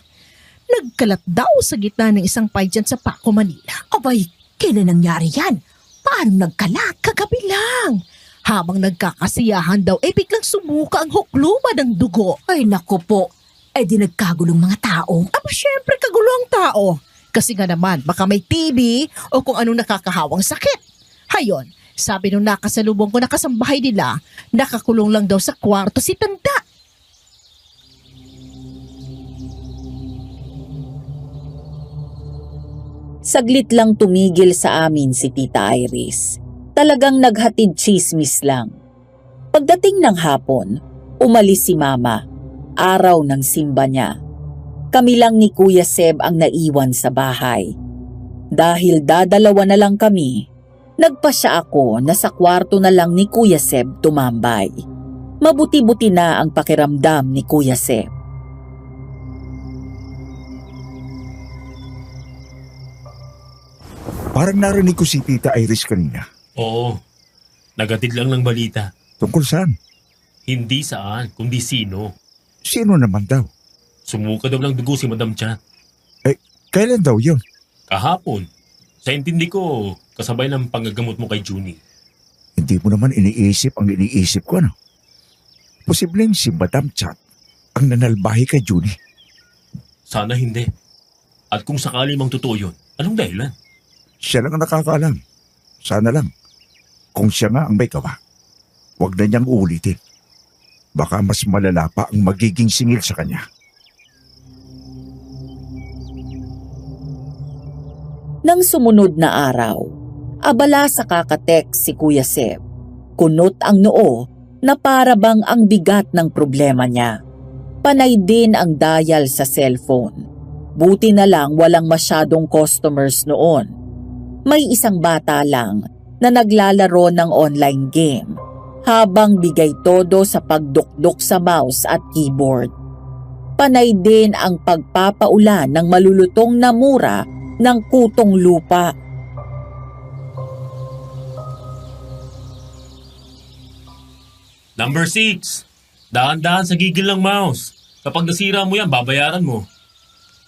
nagkalat daw sa gitna ng isang pageant sa Paco, Manila. Abay, kailan nangyari yan? Paano nagkalat? Kagabi lang. Habang nagkakasiyahan daw, biglang sumuka ang hukluma ng dugo. Ay, naku po. Di nagkagulong mga tao. Aba, syempre kagulo ang tao. Kasi nga naman, baka may TB o kung anong nakakahawang sakit. Hayon, sabi nung nakasalubong ko na kasambahay nila, nakakulong lang daw sa kwarto si Tanda. Saglit lang tumigil sa amin si Tita Iris. Talagang naghatid chismis lang. Pagdating ng hapon, umalis si Mama. Araw ng simba niya. Kami lang ni Kuya Seb ang naiwan sa bahay. Dahil dadalawa na lang kami, nagpasya ako na sa kwarto na lang ni Kuya Seb tumambay. Mabuti-buti na ang pakiramdam ni Kuya Seb. Parang narinig ko si Tita Iris kanina. Oo, nagatid lang ng balita. Tungkol saan? Hindi saan, kundi sino. Sino naman daw? Sumuka daw ng dugo si Madam Chat. Kailan daw yun? Kahapon. Sa intindi ko, kasabay ng panggagamot mo kay Junie. Hindi mo naman iniisip ang iniisip ko, ano? Posibleng si Madam Chat ang nanalbahi kay Junie. Sana hindi. At kung sakali mang totoo yun, anong dahilan? Siya lang ang nakakaalam. Sana lang. Kung siya nga ang may gawa, huwag na niyang uulitin. Baka mas malala pa ang magiging singil sa kanya. Nang sumunod na araw, abala sa kakatext si Kuya Seb. Kunot ang noo na para bang ang bigat ng problema niya. Panay din ang dial sa cellphone. Buti na lang walang masyadong customers noon. May isang bata lang na naglalaro ng online game habang bigay todo sa pagdukdok sa mouse at keyboard. Panay din ang pagpapaulan ng malulutong na mura ng kutong lupa. Number 6. Daan-daan sa gigil ng mouse. Kapag nasira mo yan, babayaran mo.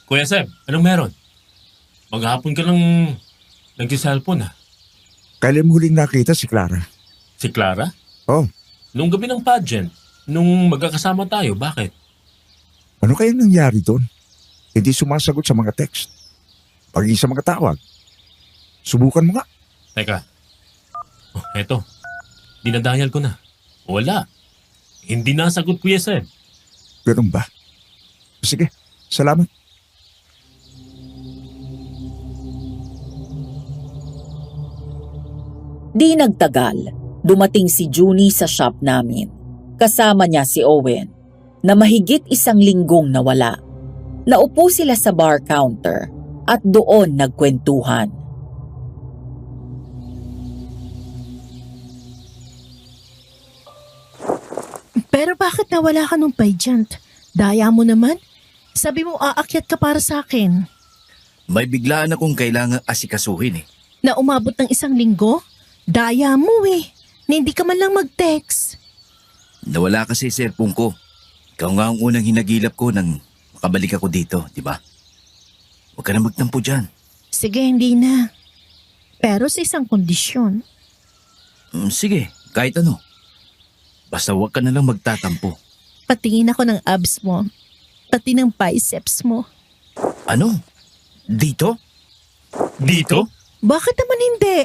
Kuya Seb, anong meron? Maghapon ka lang nag-cellphone ha? Kailan mo huling nakita si Clara? Si Clara? Oh, Nung gabi ng pageant, nung magkakasama tayo, bakit? ano kayang nangyari doon? Hindi sumasagot sa mga text. Paging sa mga tawag. Subukan mo nga. Teka. Oh, eto. Dinadayal ko na. Wala. Hindi nasagot, Kuya Seb. Ganun ba? Sige, salamat. Di nagtagal, dumating si Junie sa shop namin. Kasama niya si Owen, na mahigit 1 linggong nawala. Naupo sila sa bar counter at doon nagkwentuhan. Pero bakit nawala ka nung pageant? Daya mo naman. Sabi mo aakyat ka para sa akin. May biglaan akong kailangang asikasuhin eh. Na umabot ng 1 linggo? Daya mo eh. Na hindi ka man lang mag-text. Nawala kasi cellphone ko. Ikaw nga ang unang hinagilap ko nang makabalik ako dito, di ba? Huwag ka na magtampo dyan. Sige, hindi na. Pero sa isang kondisyon. Sige, kahit ano. Basta huwag ka na lang magtatampo. Patingin ako ng abs mo. Pati ng biceps mo. Ano? Dito? Dito? Bakit naman hindi?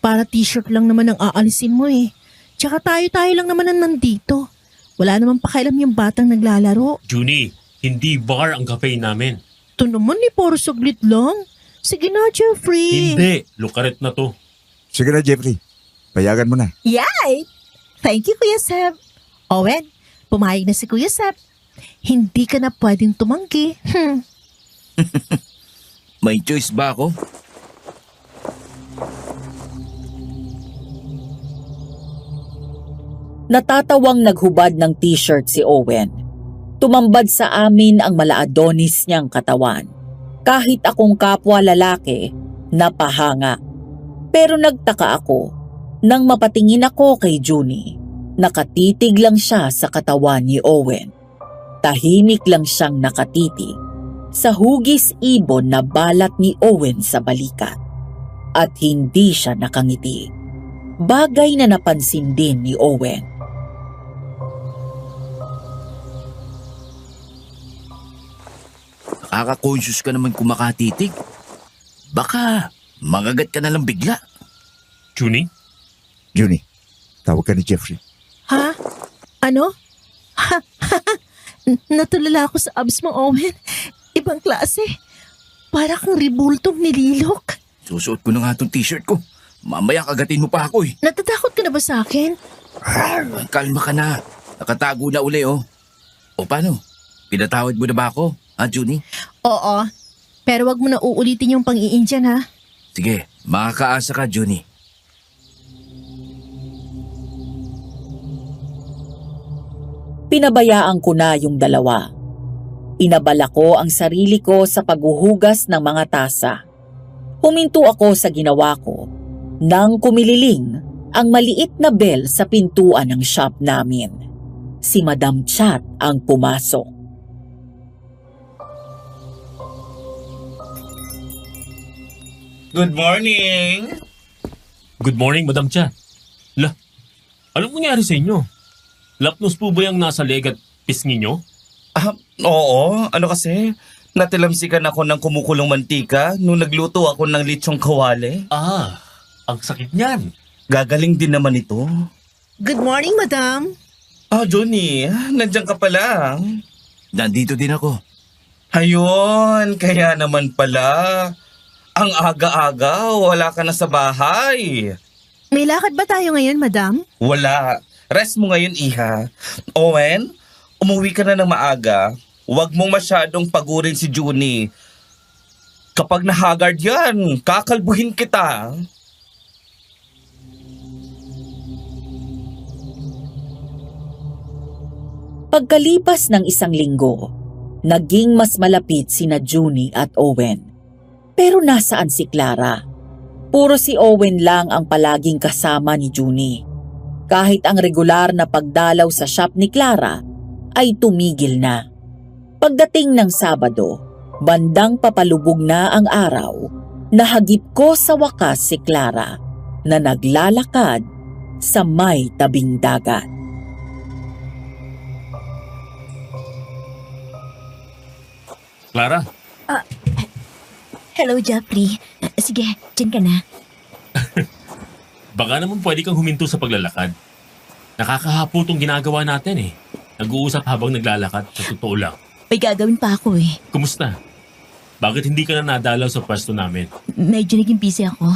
Para t-shirt lang naman ang aalisin mo eh. Tsaka tayo-tayo lang naman ang nandito. Wala namang pakialam yung batang naglalaro. Junie, hindi bar ang cafe namin. Ito naman eh, puro saglit lang. Sige na, Jeffrey. Hindi, lukaret na to. Sige na, Jeffrey. Payagan mo na. Yay! Thank you, Kuya Seb. Owen, pumayag na si Kuya Seb. Hindi ka na pwedeng tumanggi. May choice ba ako? Natatawang naghubad ng t-shirt si Owen. Tumambad sa amin ang malaadonis niyang katawan. Kahit akong kapwa lalaki, napahanga. Pero nagtaka ako nang mapatingin ako kay Junie. Nakatitig lang siya sa katawan ni Owen. Tahimik lang siyang nakatitig sa hugis ibon na balat ni Owen sa balikat. At hindi siya nakangiti. Bagay na napansin din ni Owen. Nakaka-conscious ka naman kung makatitig. Baka magagat ka na lang bigla. Junie? Junie, tawag ka ni Jeffrey. Ha? Ano? Natulala ako sa abs mo, Owen. Ibang klase. Para kang ribultong nililok. Susuot ko na nga itong t-shirt ko. Mamaya kagatin mo pa ako eh. Natatakot ka na ba sa akin? Kalma ka na. Nakatago na uli oh. O paano? Pinatawad mo na ba ako? Ha, Junie? Oo. Pero wag mo na uulitin yung pang-iindian ha. Sige, makakaasa ka, Junie. Pinabayaan ko na yung dalawa. Inabala ko ang sarili ko sa paghuhugas ng mga tasa. Huminto ako sa ginawa ko nang kumililing ang maliit na bell sa pintuan ng shop namin. Si Madam Chat ang pumasok. Good morning! Good morning, Madam Cha. Anong nangyari sa inyo? Lapnos po ba yung nasa leg at pisngi nyo? Oo. Ano kasi? Natilamsikan ako ng kumukulong mantika nung nagluto ako ng litsong kawali. Ang sakit niyan. Gagaling din naman ito. Good morning, madam. Johnny, nandiyan ka pala. Nandito din ako. Ayun, kaya naman pala. Ang aga-aga, wala ka na sa bahay. May lakad ba tayo ngayon, madam? Wala. Rest mo ngayon, iha. Owen, umuwi ka na ng maaga. Huwag mong masyadong pagurin si Junie. Kapag nahagard yan, kakalbuhin kita. Pagkalipas ng 1 linggo, naging mas malapit sina Junie at Owen. Pero nasaan si Clara? Puro si Owen lang ang palaging kasama ni Junie. Kahit ang regular na pagdalaw sa shop ni Clara ay tumigil na. Pagdating ng Sabado, bandang papalubog na ang araw, nahagip ko sa wakas si Clara na naglalakad sa may tabing dagat. Clara? Hello, Jeffrey. Sige, dyan ka na. Baka naman pwede kang huminto sa paglalakad. Nakakahapo tong ginagawa natin eh. Nag-uusap habang naglalakad, sa totoo lang. May gagawin pa ako eh. Kumusta? Bakit hindi ka na nadalaw sa pwesto namin? Medyo naging busy ako.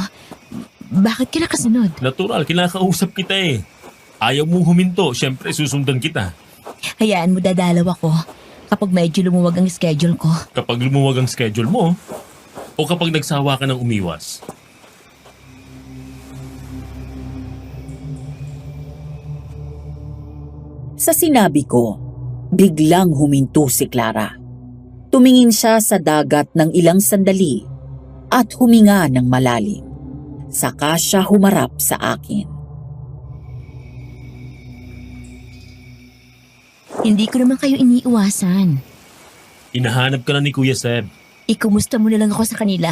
Bakit ka nakasunod? Natural, kinakausap kita eh. Ayaw mong huminto, syempre susundan kita. Hayaan mo dadalaw ako kapag medyo lumuwag ang schedule ko. Kapag lumuwag ang schedule mo, o kapag nagsawa ka ng umiwas. Sa sinabi ko, biglang huminto si Clara. Tumingin siya sa dagat ng ilang sandali at huminga ng malalim. Saka siya humarap sa akin. Hindi ko naman kayo iniiwasan. Hinahanap ka na ni Kuya Seb. Ikumusta mo na lang ako sa kanila.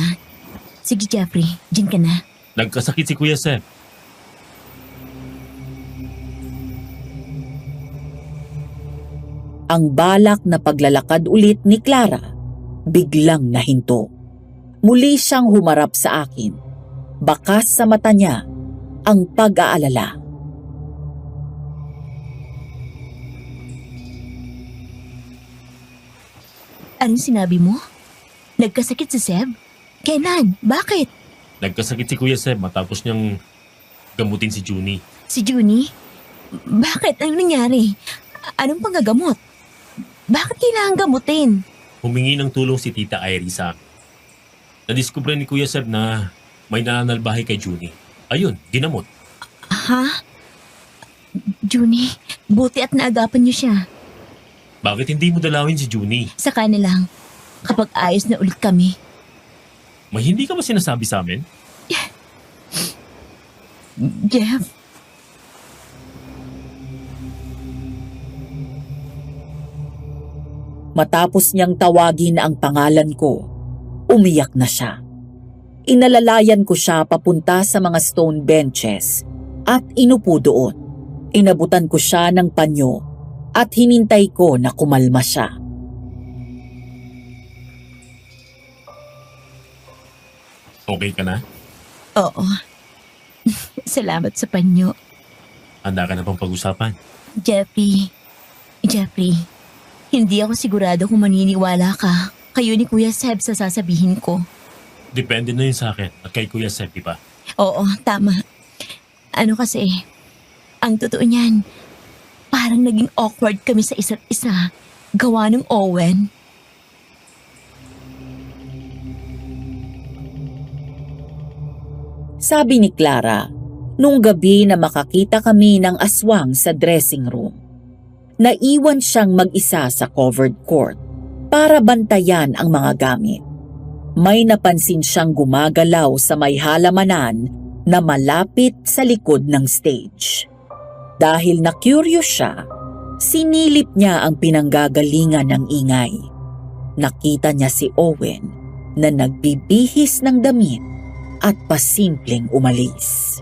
Sige, Jeffrey, dyan ka na. Nagkasakit si Kuya Seb. Ang balak na paglalakad ulit ni Clara, biglang nahinto. Muli siyang humarap sa akin. Bakas sa mata niya ang pag-aalala. Anong sinabi mo? Nagkasakit si Seb? Kailan? Bakit? Nagkasakit si Kuya Seb matapos niyang gamutin si Junie. Si Junie? Bakit? Anong nangyari? Anong panggagamot? Bakit kailangan gamutin? Humingi ng tulong si Tita Irie sa akin. Nadiskubre ni Kuya Seb na may nananalbahay kay Junie. Ayun, ginamot. Ha? Junie, buti at naagapan niyo siya. Bakit hindi mo dalawin si Junie? Saka na lang, kapag ayos na ulit kami. May hindi ka ba sinasabi sa amin? Jeff, Matapos niyang tawagin ang pangalan ko, umiyak na siya. Inalalayan ko siya papunta sa mga stone benches at inupo doon. Inabutan ko siya ng panyo at hinintay ko na kumalma siya. Okay ka na? oo. Salamat sa panyo. Handa ka na pang pag-usapan? Jeffrey, hindi ako sigurado kung maniniwala ka. Kayo ni Kuya Seb sa sasabihin ko. Depende na yun sa akin at kay Kuya Seb, di ba? Oo, tama. Ano kasi, ang totoo niyan, parang naging awkward kami sa isa't isa. Gawa ng Owen. Sabi ni Clara, nung gabi na makakita kami ng aswang sa dressing room. Naiwan siyang mag-isa sa covered court para bantayan ang mga gamit. May napansin siyang gumagalaw sa may halamanan na malapit sa likod ng stage. Dahil na-curious siya, sinilip niya ang pinanggagalingan ng ingay. Nakita niya si Owen na nagbibihis ng damit at pasimpleng umalis.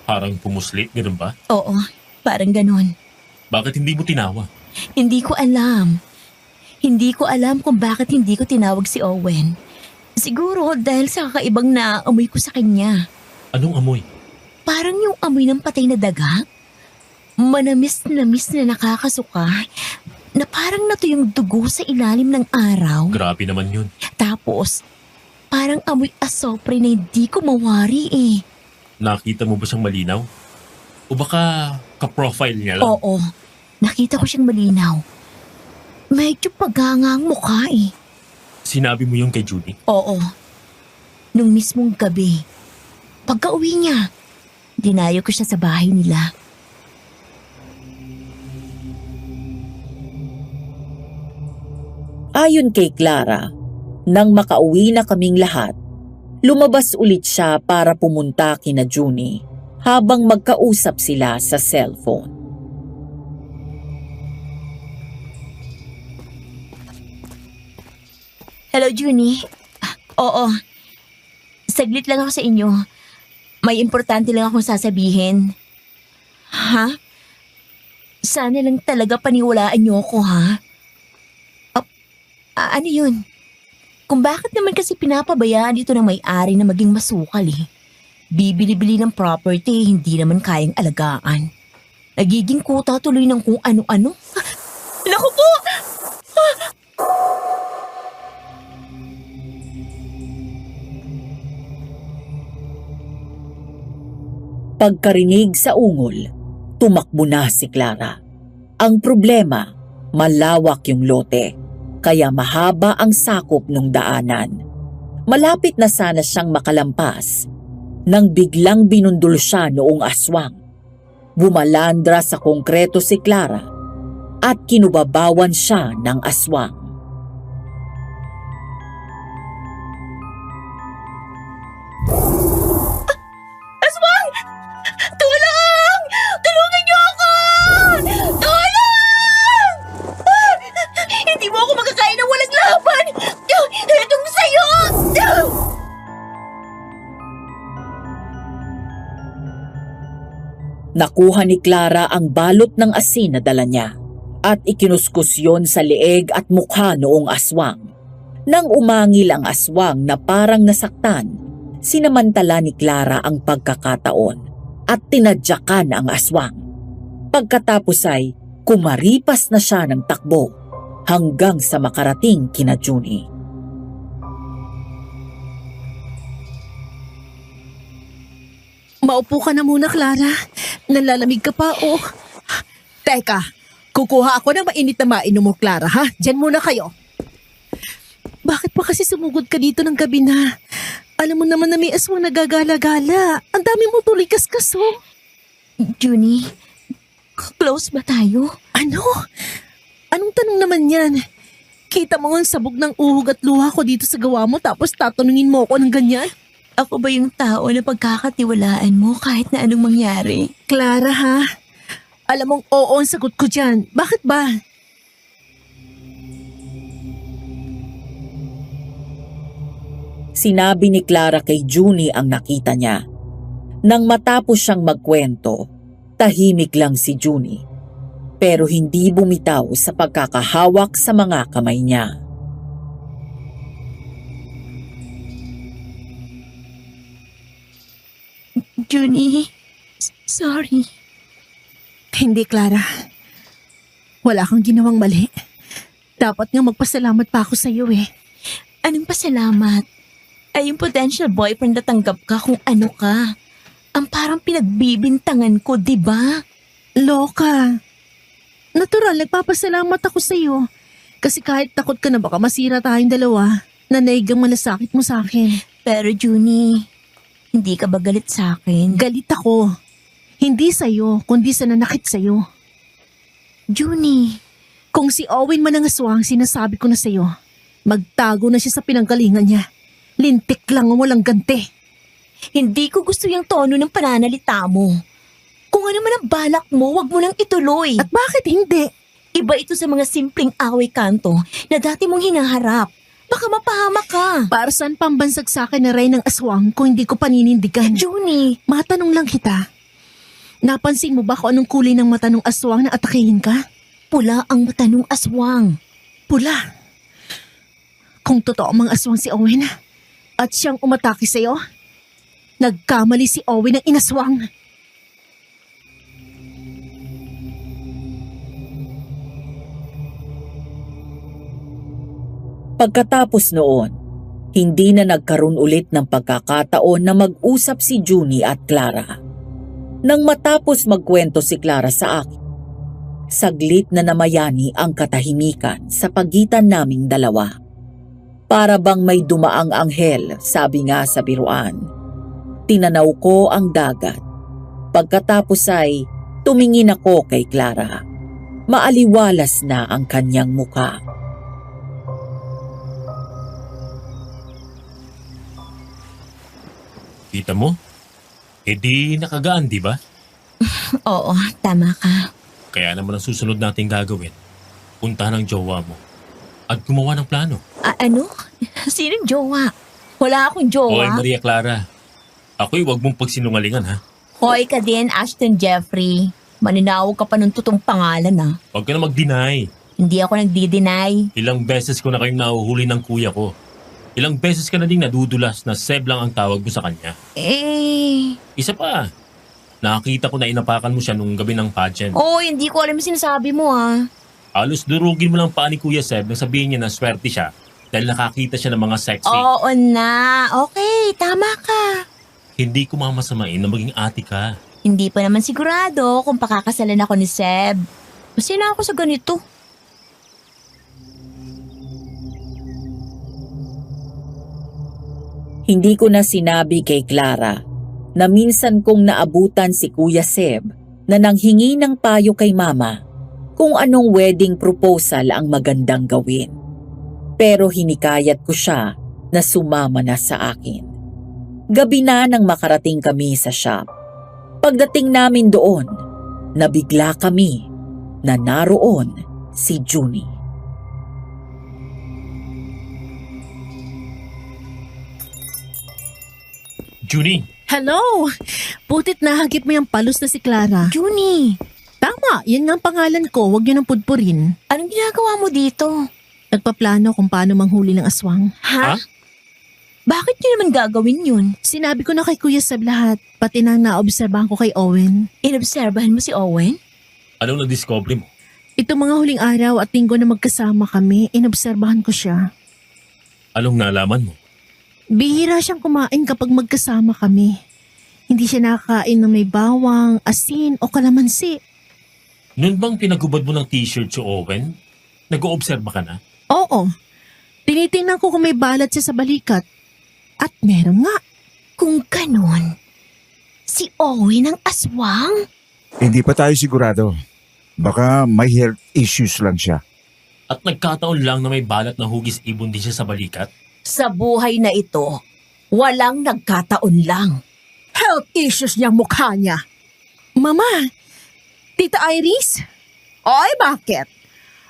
Parang pumuslit, ganun ba? Oo, parang ganun. Bakit hindi mo tinawa? Hindi ko alam. Hindi ko alam kung bakit hindi ko tinawag si Owen. Siguro dahil sa kakaibang naamoy ko sa kanya. Anong amoy? Parang yung amoy ng patay na daga. Manamis-namis na nakakasuka. Na parang nato yung dugo sa ilalim ng araw. Grabe naman yun. Tapos, parang amoy asopre na hindi ko mawari eh. Nakita mo ba siyang malinaw? O baka ka-profile niya lang? Oo, nakita ko siyang malinaw. Medyo paganga ang mukha eh. Sinabi mo yung kay Junie? Oo, nung mismong gabi. Pagka-uwi niya, dinayo ko siya sa bahay nila. Ayon kay Clara, nang makauwi na kaming lahat, lumabas ulit siya para pumunta kina Junie habang magkausap sila sa cellphone. Hello, Junie. Oo, saglit lang ako sa inyo. May importante lang akong sasabihin. Ha? Sana lang talaga paniwalaan niyo ako, ha? Ano yun? Kung bakit naman kasi pinapabayaan ito ng may-ari na maging masukal eh. Bibili-bili ng property, hindi naman kayang alagaan. Nagiging kuta tuloy ng kung ano-ano. Naku po! Pagkarinig sa ungol, tumakbo na si Clara. Ang problema, malawak yung lote, kaya mahaba ang sakop ng daanan. Malapit na sana siyang makalampas nang biglang binundol siya noong aswang. Bumalandra sa konkreto si Clara at kinubabawan siya ng aswang. Aswang! Tulong! Tulungan niyo ako! Tulong! Hindi mo ako makakain ng walang laban! Itong sayo! Nakuha ni Clara ang balot ng asin na dala niya at ikinuskus yon sa leeg at mukha noong aswang. Nang umangil ang aswang na parang nasaktan, sinamantala ni Clara ang pagkakataon at tinadyakan ang aswang. Pagkatapos ay kumaripas na siya ng takbo hanggang sa makarating kina Junie. Maupo ka na muna, Clara. Nalalamig ka pa, oh. Teka, kukuha ako ng mainit na mainom mo, Clara, ha? Diyan muna kayo. Bakit pa kasi sumugod ka dito ng gabi na? Alam mo naman na may aswang nagagala-gala. Ang dami mo tuloy kaskas, oh. Junie, close ba tayo? Ano? Anong tanong naman yan? Kita mo ang sabog ng uhog at luha ko dito sa gawa mo tapos tatanungin mo ako ng ganyan? Ako ba yung tao na pagkakatiwalaan mo kahit na anong mangyari? Clara, ha? Alam mong oo ang sagot ko dyan. Bakit ba? Sinabi ni Clara kay Junie ang nakita niya. Nang matapos siyang magkwento, tahimik lang si Junie. Pero hindi bumitaw sa pagkakahawak sa mga kamay niya. Junie, sorry. Hindi, Clara. Wala kang ginawang mali. Dapat nga magpasalamat pa ako sa iyo eh. Anong pasalamat? Ay yung potential boyfriend na tanggap ka kung ano ka. Ang parang pinagbibintangan ko, di ba? Loka. Natural, nagpapasalamat ako sa iyo. Kasi kahit takot ka na baka masira tayong dalawa, nanaig ang malasakit mo sa akin. Pero Junie, hindi ka ba galit sa akin? Galit ako. Hindi sa iyo, kundi sa nanakit sa iyo. Junie, Kung si Owen man ang aswang, sinasabi ko na sa iyo, magtago na siya sa pinanggalingan niya. Lintik lang ang walang ganti. hindi ko gusto yung tono ng pananalita mo. Kung ano man ang balak mo, wag mo nang ituloy. At bakit hindi? Iba ito sa mga simpleng away kanto na dati mong hinaharap. Baka mapahamak ka. Para saan pambansag sa akin na ray ng aswang kung hindi ko paninindigan? Junie, Matanong lang kita. Napansin mo ba kung anong kulay ng mata ng aswang na atakihin ka? pula ang mata ng aswang. Pula. Kung totoo mang aswang si Owen at siyang umatake sa'yo, nagkamali si Owen ng inaswang. Pagkatapos noon, hindi na nagkaroon ulit ng pagkakataon na mag-usap si Junie at Clara. Nang matapos magkwento si Clara sa akin, saglit na namayani ang katahimikan sa pagitan naming dalawa. Para bang may dumaang anghel, sabi nga sa biruan. Tinanaw ko ang dagat. Pagkatapos ay tumingin ako kay Clara. Maaliwalas na ang kanyang muka. Kita mo? Eh di nakagaan, di ba? Oo, tama ka. Kaya naman ang susunod nating gagawin, puntahan ang jowa mo at gumawa ng plano. Ano? Sinong jowa? Wala akong Hoy, jowa. Maria Clara. Ako'y wag mong pagsinungalingan, ha? Hoy ka din, Ashton Jeffrey. Maninawag ka pa ng totoong pangalan ah. Huwag ka na mag-deny. Hindi ako nagdi-deny. Ilang beses ko na kayong nahuhuli ng kuya ko. Ilang beses ka na ding nadudulas na Seb lang ang tawag mo sa kanya. Isa pa, nakakita ko na inapakan mo siya nung gabi ng pageant. Oo, hindi ko alam yung sinasabi mo ah. Halos durugin mo lang pa ni Kuya Seb nang sabihin niya na swerte siya dahil nakakita siya ng mga sexy. Oo na. Okay, tama ka. Hindi ko mamasamain na maging ate ka. Hindi pa naman sigurado kung pakakasalan ako ni Seb. Masaya na ako sa ganito. Hindi ko na sinabi kay Clara na minsan kong naabutan si Kuya Seb na nanghingi ng payo kay Mama kung anong wedding proposal ang magandang gawin. Pero hinikayat ko siya na sumama na sa akin. Gabi na nang makarating kami sa shop. Pagdating namin doon, nabigla kami na naroon si Junie. Junie, Hello! Butit nahagip mo yung palos na si Clara. Junie, Tama, yan nga ang pangalan ko. Huwag yun ang pudpurin. anong ginagawa mo dito? Nagpaplano kung paano manghuli ng aswang. Ha? Ha? Bakit niyo naman gagawin yun? Sinabi ko na kay Kuya Seb lahat, pati na naobserbahan ko kay Owen. Inobserbahan mo si Owen? anong na-discover mo? Itong mga huling araw at linggo na magkasama kami, inobserbahan ko siya. Anong nalaman mo? Bihira siyang kumain kapag magkasama kami. Hindi siya nakakain ng may bawang, asin o kalamansi. Noon bang pinagubad mo ng t-shirt si Owen? Nag-oobserba ka na? Oo, tinitingnan ko kung may balat siya sa balikat. At meron nga. Kung ganon, si Owen ang aswang? Hindi pa tayo sigurado. Baka may health issues lang siya. At nagkataon lang na may balat na hugis ibon din siya sa balikat? Sa buhay na ito, walang nagkataon lang. Health issues niyang mukha niya. Mama, Tita Iris? Oy, bakit?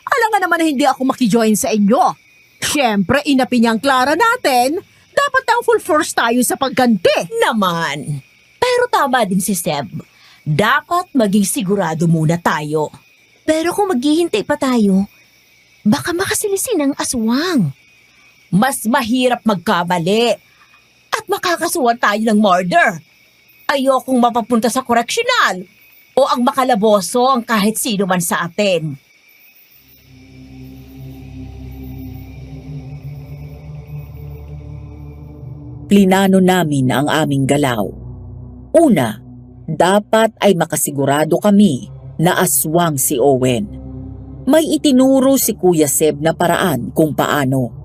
Alam nga naman na hindi ako makijoin sa inyo. Siyempre, inapi niyang Clara natin. Dapat ang full force tayo sa pagganti. Naman. Pero tama din si Seb. Dapat maging sigurado muna tayo. Pero kung maghihintay pa tayo, baka makasilisin ang aswang. Mas mahirap magkamali at makakasuhan tayo ng murder. Ayokong mapapunta sa correctional o ang makalaboso ang kahit sino man sa atin. Plinano namin ang aming galaw. Una, dapat ay makasigurado kami na aswang si Owen. May itinuro si Kuya Seb na paraan kung paano.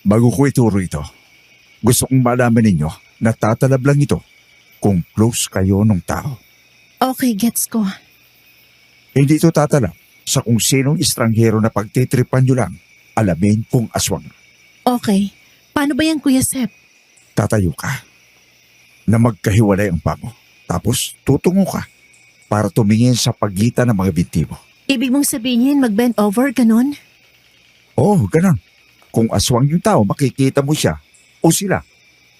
Bago ko ituro ito, gusto kong malaman ninyo na tatalab lang ito kung close kayo ng tao. Okay, gets ko. Hindi ito tatalab sa kung sinong estranghero na pagtitripan nyo lang. Alamin kung aswang. Okay, paano ba yan, Kuya Seb? Tatayo ka na magkahiwalay ang paa mo. Tapos tutungo ka para tumingin sa pagitan ng mga binti mo. Ibig mong sabihin mag-bend over, ganon? Oo, ganun. Kung aswang yung tao, makikita mo siya o sila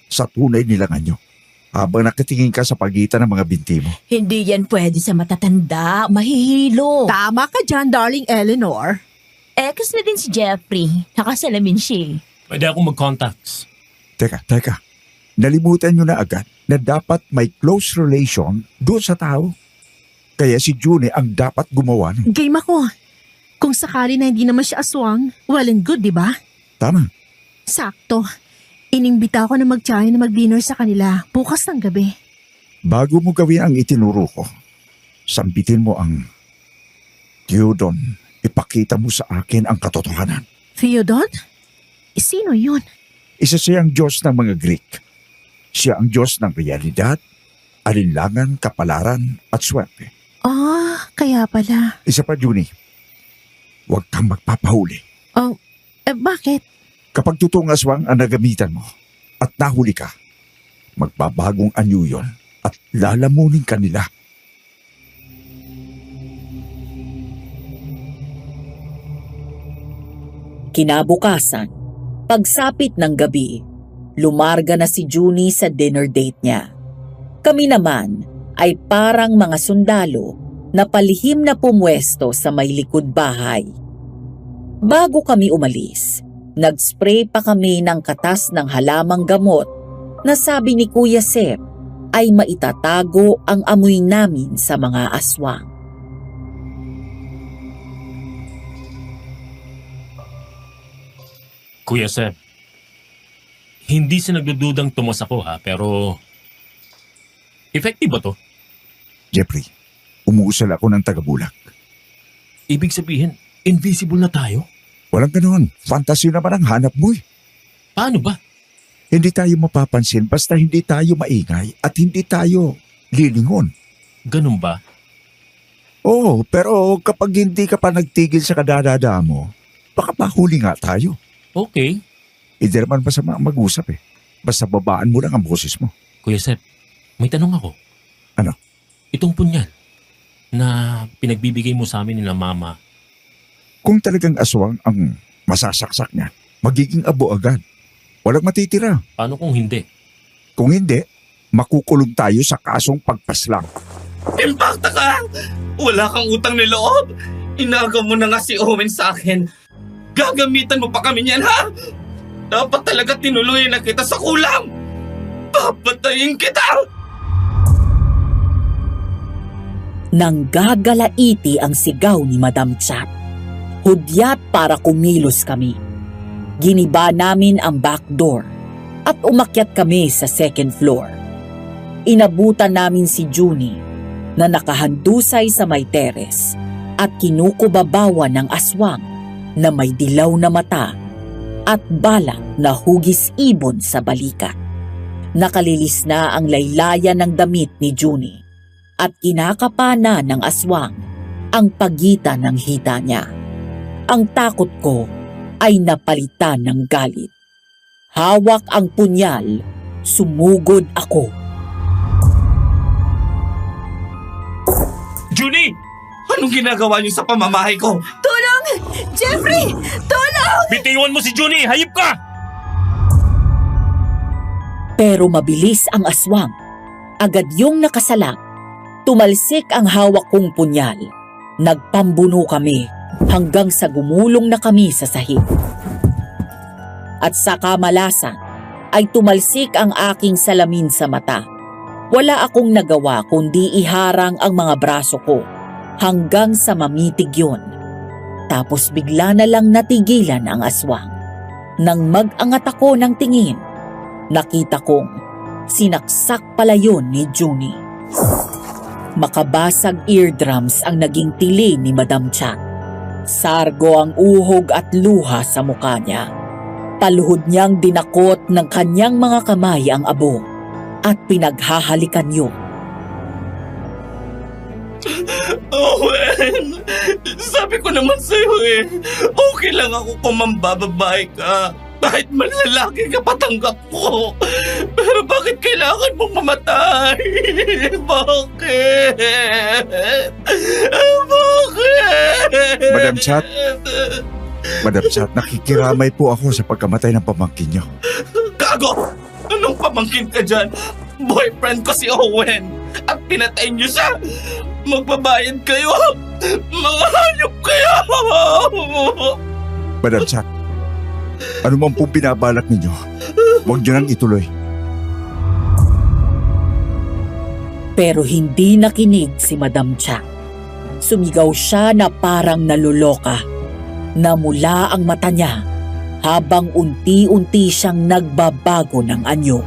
sa tunay nilang anyo habang nakatingin ka sa pagitan ng mga binti mo. Hindi yan pwede sa matatanda, mahihilo. Tama ka dyan, darling Eleanor. Ex na din si Jeffrey, nakasalamin siya. Pwede akong mag-contacts. Teka. Nalimutan nyo na agad na dapat may close relation doon sa tao. Kaya si Junie ang dapat gumawa nun. Game ako. Kung sakali na hindi naman siya aswang, well and good, di ba? Tama. Sakto. Inimbita ko na mag-try na mag-dinner sa kanila bukas ng gabi. Bago mo gawin ang itinuro ko, sambitin mo ang Theodon. Ipakita mo sa akin ang katotohanan. Theodon? Sino yun? Isa siyang Diyos ng mga Greek. Siya ang Diyos ng realidad, alinlangan, kapalaran at swerte. Ah, kaya pala. Isa pa, Junie. Huwag kang magpapahuli. Oh, bakit? Kapag totoong aswang ang nagamitan mo at nahuli ka, magbabagong anyo yun at lalamunin ka nila. Kinabukasan, pagsapit ng gabi, Lumarga na si Junie sa dinner date niya. Kami naman ay parang mga sundalo na palihim na pumwesto sa may likod bahay. Bago kami umalis, nag-spray pa kami ng katas ng halamang gamot na sabi ni Kuya Sep ay maitatago ang amoy namin sa mga aswang. Kuya Seb, hindi sa nagdududang tumas ako ha, pero effective ba to? Jeffrey, umuusal ako ng taga-Bulak. Ibig sabihin, invisible na tayo? Walang ganoon. Fantasy naman ang hanap mo eh. Paano ba? Hindi tayo mapapansin basta hindi tayo maingay at hindi tayo lilingon. Ganun ba? Oo, pero kapag hindi ka pa nagtigil sa kadadada mo, baka mahuli nga tayo. Okay. Hindi naman masama ang mag-usap eh. Basta babaan mo lang ang boses mo. Kuya Seb, may tanong ako. Ano? Itong punyal na pinagbibigay mo sa amin ni na mama, Kung talagang aswang ang masasaksak niya, magiging abo agad. Walang matitira. paano kung hindi? Kung hindi, makukulong tayo sa kasong pagpaslang. Impacta ka! Wala kang utang ni loob! Inaga mo na nga si Owen sa akin. Gagamitan mo pa kami niyan, ha? Dapat talaga tinuloy na kita sa kulam! Papatayin kita! Nanggagalaiti ang sigaw ni Madam Chat. Hudyat para kumilos kami. Giniba namin ang back door at umakyat kami sa second floor. Inabutan namin si Junie na nakahandusay sa may teres at kinukubabawan ng aswang na may dilaw na mata at balak na hugis ibon sa balikat. Nakalilis na ang laylayan ng damit ni Junie at kinakapana ng aswang ang pagitan ng hita niya. Ang takot ko ay napalitan ng galit. Hawak ang punyal, sumugod ako. Junie! Anong ginagawa niyo sa pamamahay ko? Tulong! Jeffrey! Tulong! Bitiwan mo si Junie! Hayop ka! Pero mabilis ang aswang. Agad yung nakasalak. Tumalsik ang hawak kong punyal. Nagpambuno kami hanggang sa gumulong na kami sa sahig. At sa kamalasan ay tumalsik ang aking salamin sa mata. Wala akong nagawa kundi iharang ang mga braso ko hanggang sa mamitig yun. Tapos bigla na lang natigilan ang aswang. Nang mag-angat ako ng tingin, nakita kong sinaksak pala yun ni Junie. Makabasag eardrums ang naging tili ni Madam Chat. Sargo ang uhog at luha sa mukha niya. Paluhod niyang dinakot ng kanyang mga kamay ang abo at pinaghahalikan yun. Owen! Sabi ko naman sa'yo eh, okay lang ako kung mambababae ka. Kahit malalaki ka patanggap ko. Pero bakit kailangan mong mamatay? Bakit? Bakit? Madam Chat, nakikiramay po ako sa pagkamatay ng pamangkin niyo. Gago! Anong pamangkin ka dyan? Boyfriend ko si Owen. At pinatay niyo siya. Magbabayad kayo. Mga hayop kayo. Madam Chat, ano man pong pinabalak ninyo, huwag niyo nang ituloy. Pero hindi nakinig si Madam Chat. Sumigaw siya na parang naluloka. Namula ang mata niya habang unti-unti siyang nagbabago ng anyo.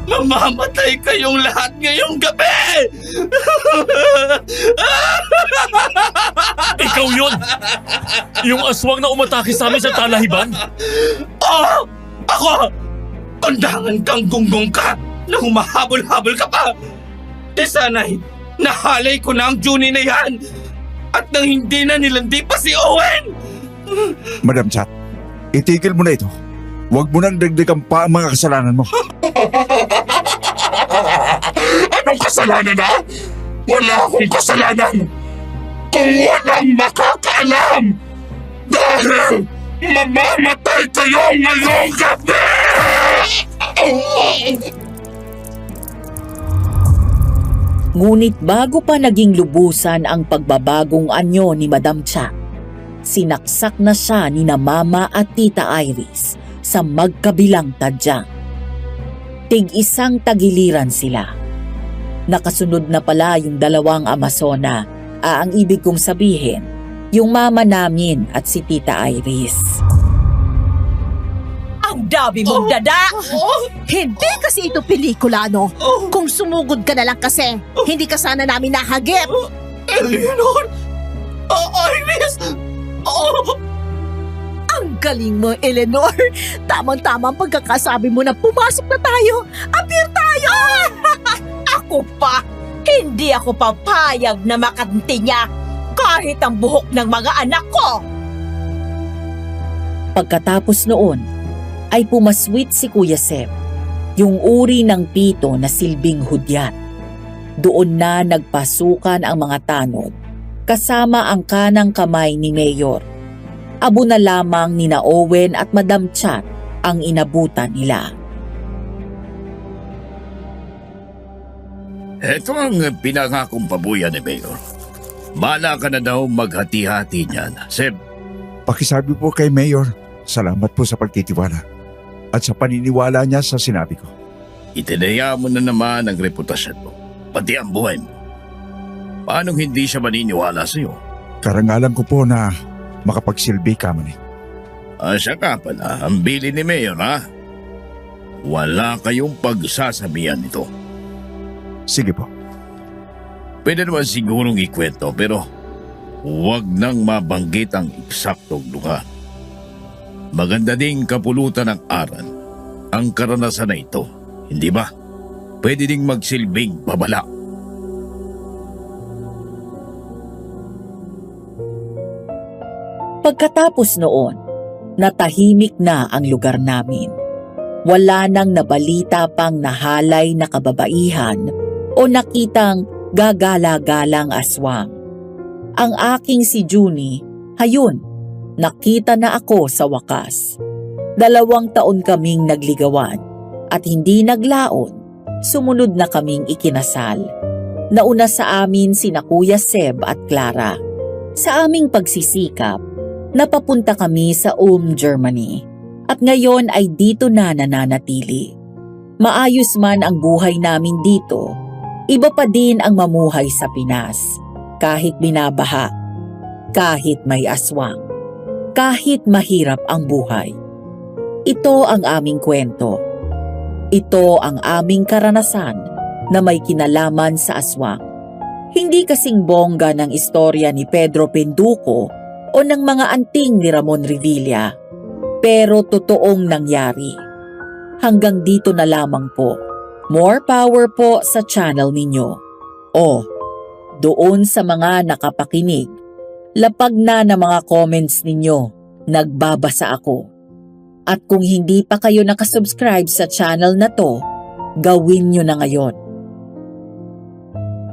Mamamatay kayong lahat ngayong gabi! Ikaw yun! Yung aswang na umatake sa amin sa talahiban? Oh! Ako! Kondangan kang gunggong ka na humahabol-habol ka pa! E sana'y nahalay ko na ang Junie na yan! At nang hindi na nilandi pa si Owen! Madam Chat, itigil mo na ito. Huwag mo nang dagdagan pa ang mga kasalanan mo. Anong kasalanan na? Wala akong kasalanan! Kung walang makakaalam! Dahil Mamamatay kayo ngayong gabi! Ngunit bago pa naging lubusan ang pagbabagong anyo ni Madam Cha, sinaksak na siya ni na Mama at Tita Iris sa magkabilang tadyang. Tig-isang tagiliran sila. Nakasunod na pala yung dalawang Amazona, ang ibig kong sabihin, yung mama namin at si Tita Iris. Ang dami mong dada! Hindi kasi ito pelikula, no? Kung sumugod ka na lang kasi, hindi ka sana namin nahagip. Eleanor! Iris! Ang galing mo, Eleanor. Tamang-tamang pagkakasabi mo na pumasok na tayo. Appear tayo! Ako pa, hindi ako papayag na makanti niya kahit ang buhok ng mga anak ko. Pagkatapos noon, ay pumaswit si Kuya Seb, yung uri ng pito na silbing hudyat. Doon na nagpasukan ang mga tanod, kasama ang kanang kamay ni Mayor. Abo na lamang ni na Owen at Madam Chat ang inabutan nila. Ito ang pinangakong pabuyan ni Mayor. Bala ka na daw maghati-hati niyan. Seb, Pakisabi po kay Mayor, salamat po sa pagtitiwala at sa paniniwala niya sa sinabi ko. itinaya mo na naman ang reputasyon mo, pati ang buhay mo. Paano hindi siya maniniwala sa'yo? Karangalan ko po na makapagsilbi ka man. Siya ka pala, ang bili ni Mayor, ha? Wala kayong pagsasabihan nito. Sige po. Pwede naman sigurong ikwento, pero huwag nang mabanggit ang eksaktong lugar. Maganda ding kapulutan ng aral ang karanasan na ito, hindi ba? Pwede ding magsilbing babala. Pagkatapos noon, natahimik na ang lugar namin. Wala nang nabalita pang nahalay na kababaihan o nakitang gagala-galang aswang. Ang aking si Junie, hayun, nakita na ako sa wakas. 2 taon kaming nagligawan at hindi naglaon, sumunod na kaming ikinasal. Nauna sa amin sina Kuya Seb at Clara. Sa aming pagsisikap, napapunta kami sa Ulm, Germany at ngayon ay dito na nananatili. Maayos man ang buhay namin dito, iba pa din ang mamuhay sa Pinas. Kahit binabaha, kahit may aswang, kahit mahirap ang buhay. Ito ang aming kwento. Ito ang aming karanasan na may kinalaman sa aswang. Hindi kasing bongga ng istorya ni Pedro Penduko o ng mga anting ni Ramon Revilla, pero totoong nangyari. Hanggang dito na lamang po. More power po sa channel ninyo. Doon sa mga nakapakinig, lapag na ng mga comments ninyo, nagbabasa ako. At kung hindi pa kayo nakasubscribe sa channel na to, gawin nyo na ngayon.